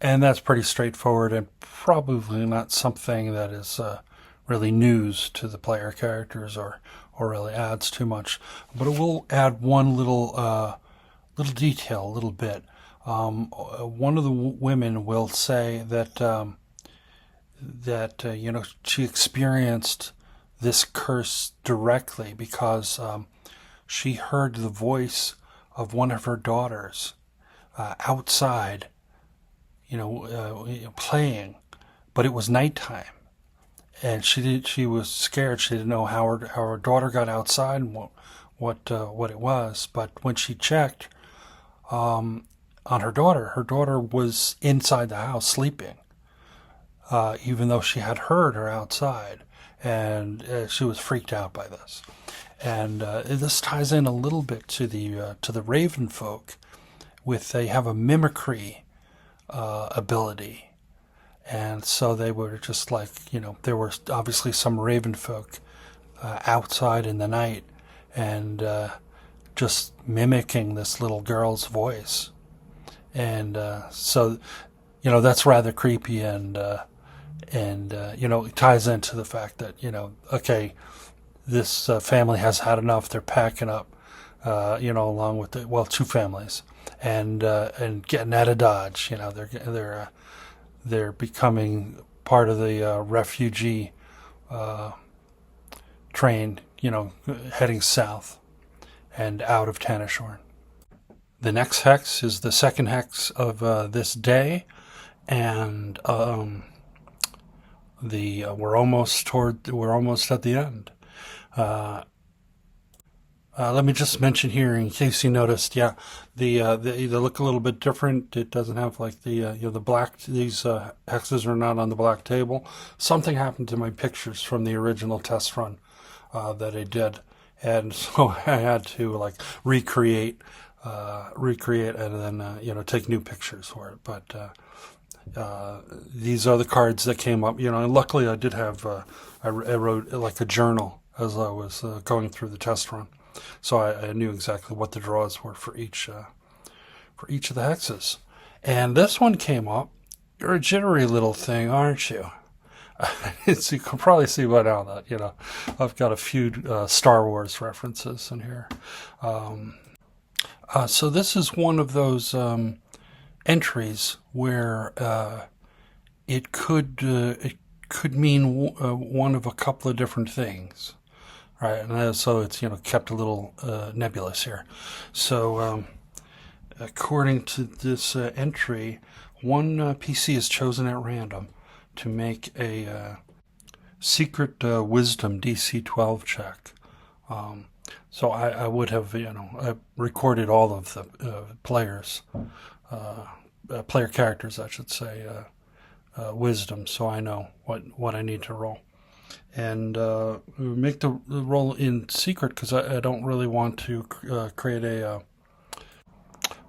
And that's pretty straightforward and probably not something that is really news to the player characters or really adds too much. But it will add one little detail, a little bit. One of the women will say that she experienced this curse directly because she heard the voice of one of her daughters outside, playing, but it was nighttime, and she was scared. She didn't know how her daughter got outside and what it was. But when she checked on her daughter was inside the house sleeping, even though she had heard her outside. And she was freaked out by this, and this ties in a little bit to the Raven folk, they have a mimicry ability, and so they were just like there were obviously some Raven folk outside in the night, and just mimicking this little girl's voice, and so that's rather creepy and. It ties into the fact that, okay, this family has had enough. They're packing up, along with 2 families, and getting out of Dodge. They're becoming part of the refugee train, heading south and out of Tanishorn. The next hex is the second hex of this day, and we're almost at the end. Let me just mention here, in case you noticed, yeah, they look a little bit different. It doesn't have like the black. These hexes are not on the black table. Something happened to my pictures from the original test run that I did, and so I had to like recreate, and then take new pictures for it. But these are the cards that came up. And luckily I did have I wrote like a journal as I was going through the test run. So I knew exactly what the draws were for each of the hexes. And this one came up. You're a jittery little thing, aren't you? You can probably see by now that, I've got a few Star Wars references in here. So this is one of those entries where it could mean one of a couple of different things. Right, and so it's kept a little nebulous here. So according to this entry, one PC is chosen at random to make a secret wisdom DC 12 check. So I would have I recorded all of the players, player characters, I should say, wisdom, so I know what I need to roll. And make the roll in secret because I don't really want to create a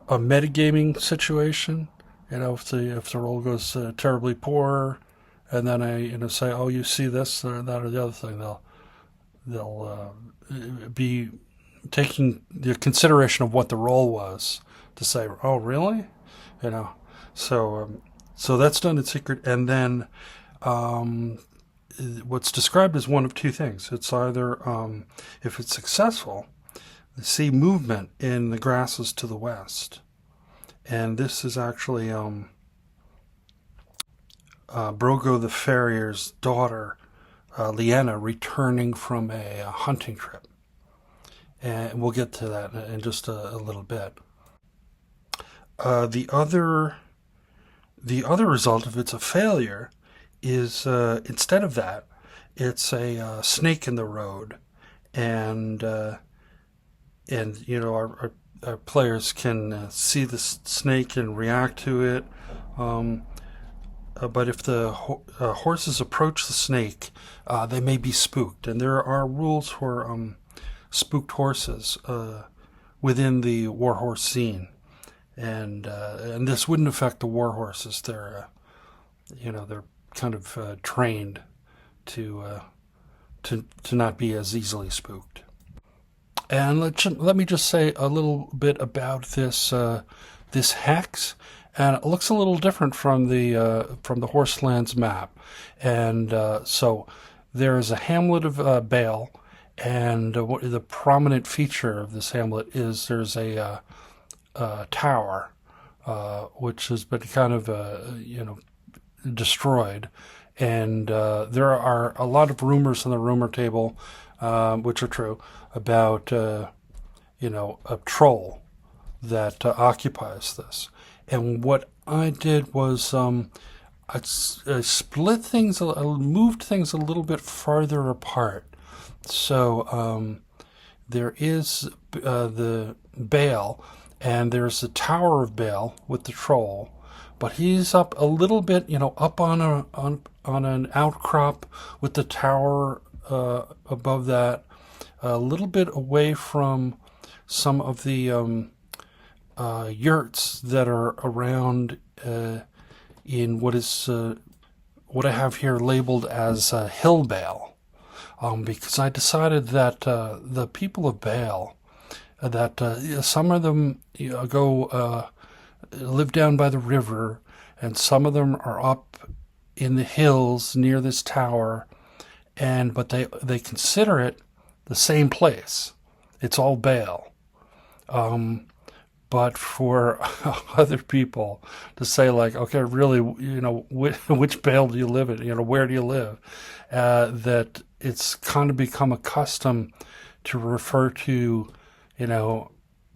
metagaming situation. If the roll goes terribly poor, and then I say, oh, you see this or that or the other thing, they'll be taking the consideration of what the roll was to say, oh, really? So that's done in secret, and then what's described as one of two things. It's either, if it's successful, see movement in the grasses to the west. And this is actually Brogo the farrier's daughter, Leanna, returning from a hunting trip. And we'll get to that in just a little bit. The other result, if it's a failure, is instead of that, it's a snake in the road, and our players can see the snake and react to it. But if the horses approach the snake, they may be spooked, and there are rules for spooked horses within the Warhorse zine, and this wouldn't affect the Warhorses. They're kind of trained to not be as easily spooked. And let me just say a little bit about this hex. And it looks a little different from the Horselands map. And so there is a hamlet of Bale, and the prominent feature of this hamlet is there's a tower, which has been kind of destroyed, and there are a lot of rumors on the rumor table, which are true, about a troll that occupies this. And what I did was I split things, I moved things a little bit farther apart. So there is the Bale, and there's the Tower of Bale with the troll, but he's up a little bit, up on an outcrop with the tower above that, a little bit away from some of the yurts that are around in what I have here labeled as Hill Bale, because I decided that the people of Bale, that some of them go live down by the river, and some of them are up in the hills near this tower, but they consider it the same place. It's all Bale. But for other people to say, like, okay, really, which Bale do you live in? Where do you live? That it's kind of become a custom to refer to,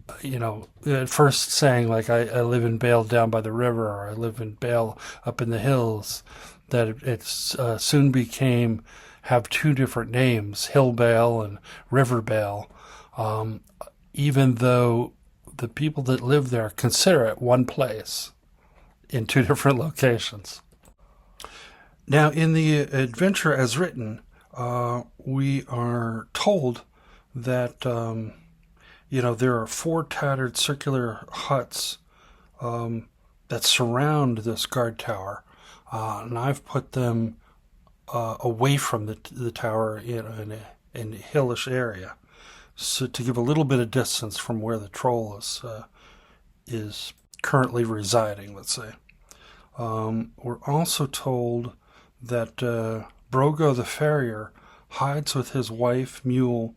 at first saying like I live in Bale down by the river, or I live in Bale up in the hills, that it soon became have two different names, Hill Bale and River Bale, even though the people that live there consider it one place in two different locations. Now, in the adventure as written, we are told that there are four tattered circular huts that surround this guard tower, and I've put them away from the tower in a hillish area, so to give a little bit of distance from where the troll is currently residing, let's say. We're also told that Brogo the farrier hides with his wife mule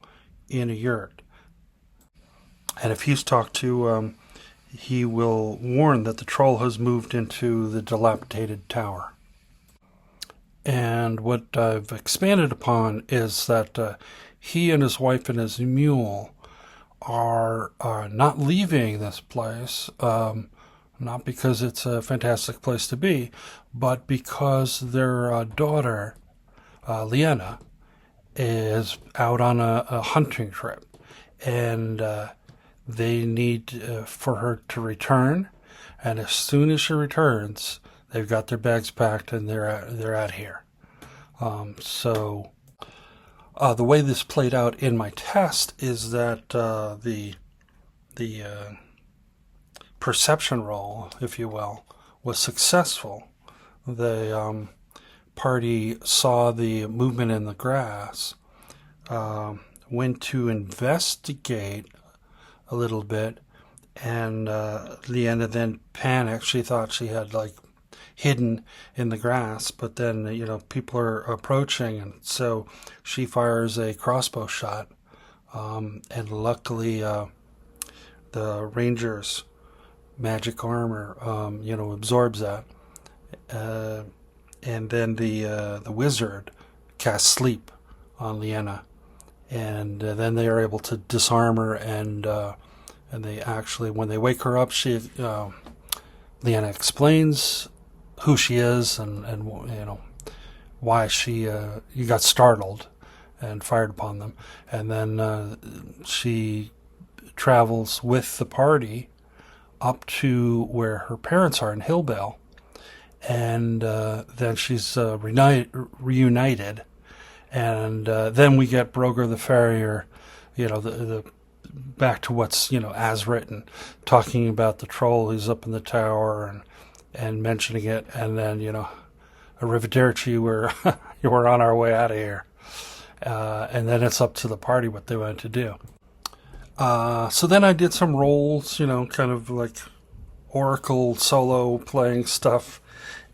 in a yurt, and if he's talked to, he will warn that the troll has moved into the dilapidated tower. And what I've expanded upon is that he and his wife and his mule are not leaving this place, not because it's a fantastic place to be, but because their daughter, Liana, is out on a hunting trip, and they need for her to return. And as soon as she returns, they've got their bags packed and they're out here. So the way this played out in my test is that the perception roll, if you will, was successful. The party saw the movement in the grass, went to investigate a little bit, and Leanna then panicked. She thought she had hidden in the grass, but then people are approaching, and so she fires a crossbow shot, and luckily the ranger's magic armor absorbs that, and then the wizard casts sleep on Leanna, and then they are able to disarm her, and they actually, when they wake her up, Leanna explains who she is and why she got startled and fired upon them, and then she travels with the party up to where her parents are in Hillbell, and then she's reunited, and then we get Broger the farrier, the back to what's as written, talking about the troll who's up in the tower and mentioning it, and then arrivederci, we're on our way out of here, and then it's up to the party what they want to do. So then I did some rolls, kind of like Oracle solo playing stuff,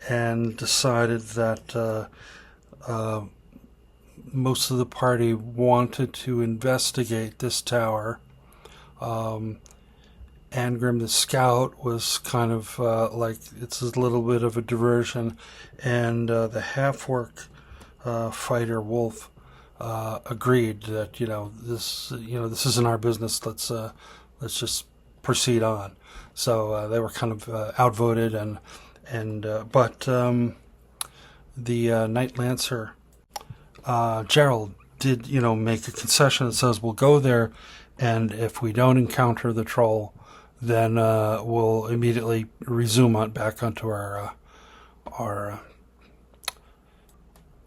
and decided that most of the party wanted to investigate this tower. Angrim the scout was kind of it's a little bit of a diversion, and the half-orc fighter Wolf agreed that this isn't our business. Let's just proceed on. So they were kind of outvoted, but the Knight Lancer Gerald did make a concession that says we'll go there, and if we don't encounter the troll, then we'll immediately resume on back onto our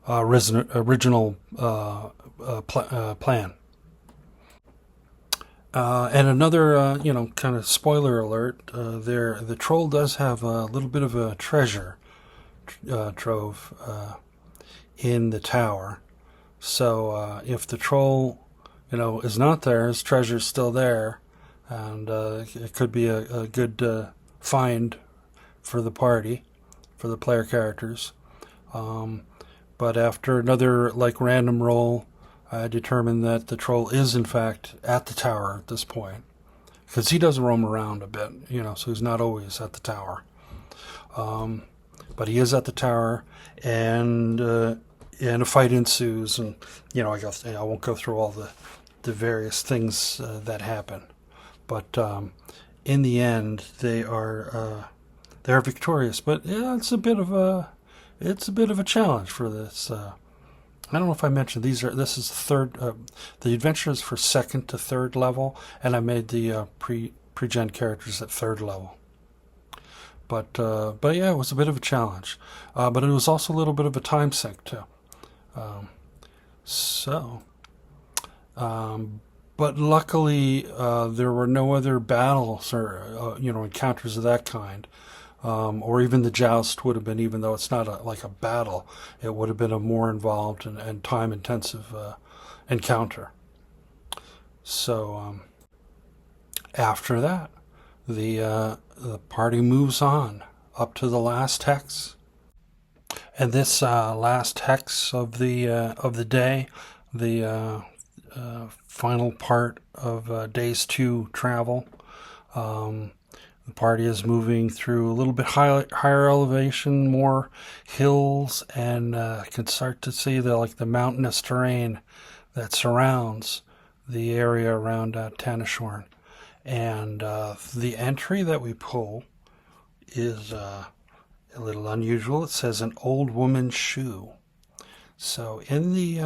original plan. And another, kind of spoiler alert, the troll does have a little bit of a treasure trove in the tower. So if the troll, is not there, his treasure's still there, and it could be a good find for the party, for the player characters. But after another random roll, I determined that the troll is in fact at the tower at this point, because he does roam around a bit, so he's not always at the tower. But he is at the tower, and a fight ensues, and I won't go through all the various things that happen, but in the end they're victorious. But yeah, it's a bit of a challenge for this. I don't know if I mentioned this is third. The adventure is for second to third level, and I made the pre-gen characters at third level. But yeah, it was a bit of a challenge. But it was also a little bit of a time sink too. But luckily, there were no other battles or encounters of that kind. Or even the joust would have been, even though it's not like a battle, it would have been a more involved and time-intensive encounter. So after that, the party moves on up to the last hex, and this last hex of the day, the final part of Days 2 travel. The party is moving through a little bit higher elevation, more hills, and can start to see the mountainous terrain that surrounds the area around Tanishorn. And the entry that we pull is a little unusual. It says an old woman's shoe. So in the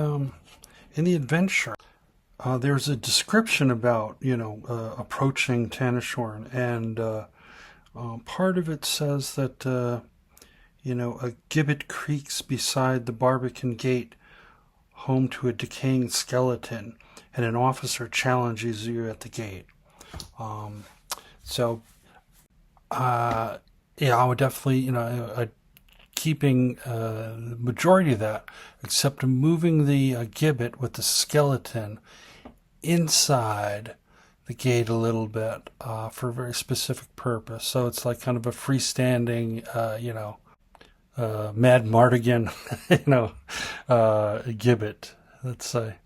adventure, there's a description about approaching Tanishorn, and part of it says that a gibbet creaks beside the Barbican gate, home to a decaying skeleton, and an officer challenges you at the gate. I would definitely keeping the majority of that, except moving the gibbet with the skeleton inside the gate a little bit for a very specific purpose. So it's like kind of a freestanding, Mad Mardigan, gibbet, let's say.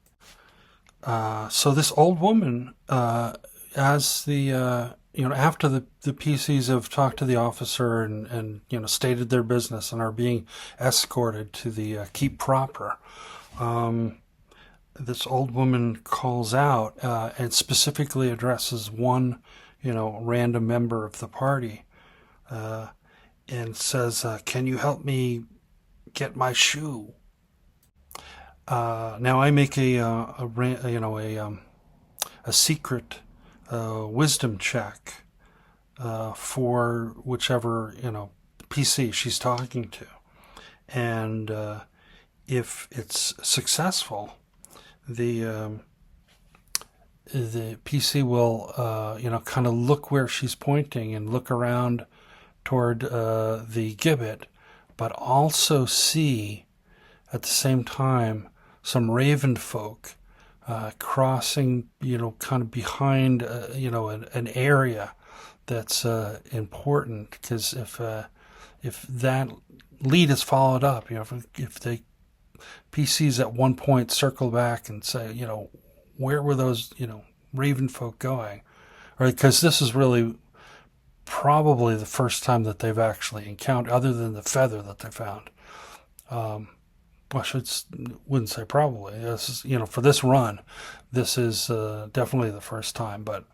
So this old woman, as the after the PCs have talked to the officer and stated their business and are being escorted to the keep proper, this old woman calls out and specifically addresses one, random member of the party, and says, "Can you help me get my shoe?" Now I make a secret wisdom check for whichever PC she's talking to, and if it's successful, the PC will kind of look where she's pointing and look around toward the gibbet, but also see at the same time some raven folk crossing, kind of behind, an area that's important. Because if that lead is followed up, if the PCs at one point circle back and say, where were those, raven folk going? Or because this is really probably the first time that they've actually encountered, other than the feather that they found. Wouldn't say probably. This is, for this run, this is definitely the first time. But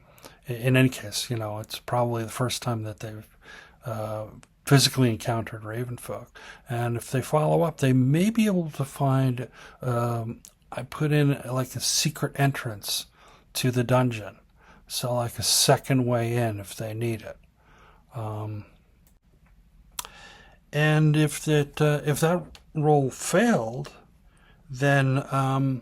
in any case, it's probably the first time that they've physically encountered raven folk. And if they follow up, they may be able to find. I put in like a secret entrance to the dungeon, so like a second way in if they need it. And if that roll failed, then I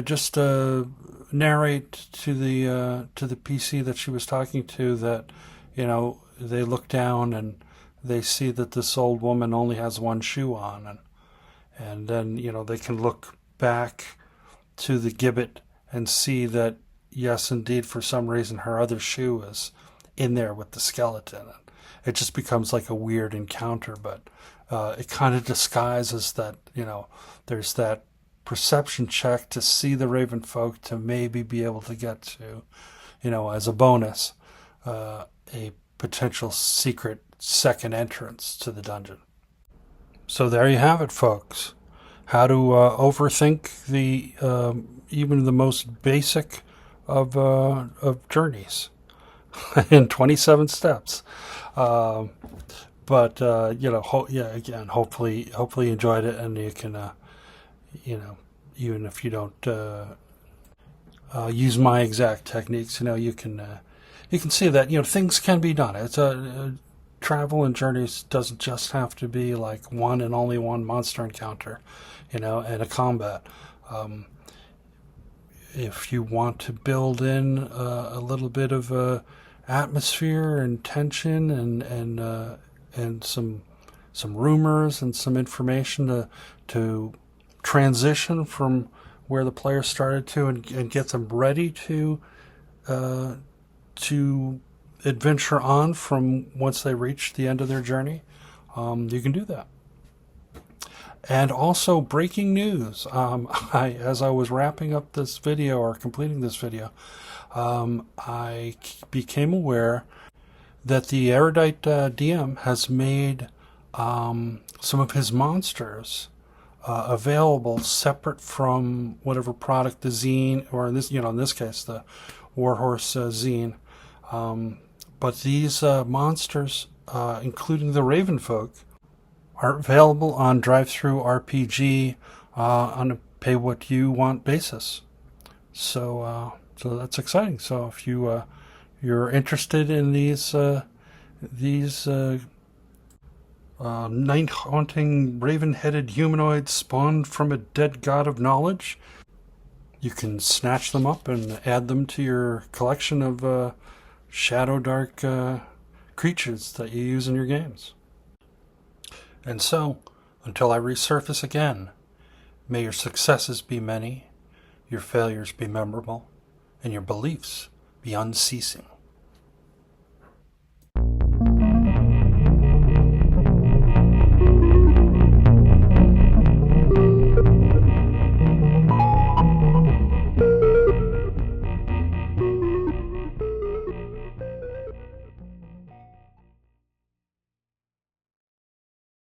just narrate to the PC that she was talking to that they look down and they see that this old woman only has one shoe on, and then they can look back to the gibbet and see that yes, indeed, for some reason her other shoe is in there with the skeleton. It just becomes like a weird encounter, but it kind of disguises that, there's that perception check to see the raven folk to maybe be able to get to, as a bonus, a potential secret second entrance to the dungeon. So there you have it, folks. How to overthink the even the most basic of journeys in 27 steps. But again, hopefully you enjoyed it, and you can, even if you don't use my exact techniques, you can see that things can be done. It's travel and journeys doesn't just have to be like one and only one monster encounter, and a combat. If you want to build in a little bit of atmosphere and tension and some rumors and some information to transition from where the player started to and get them ready to adventure on from once they reach the end of their journey, you can do that. And also, breaking news. As I was wrapping up this video or completing this video, I became aware that the Erudite DM has made some of his monsters available separate from whatever product the zine, or in this case the Warhorse zine. But these monsters, including the Raven folk, are available on DriveThruRPG on a pay-what-you-want basis. So that's exciting. So if you're interested in these night-haunting, raven-headed humanoids spawned from a dead god of knowledge, you can snatch them up and add them to your collection of Shadow Dark creatures that you use in your games. And so, until I resurface again, may your successes be many, your failures be memorable, and your beliefs be unceasing.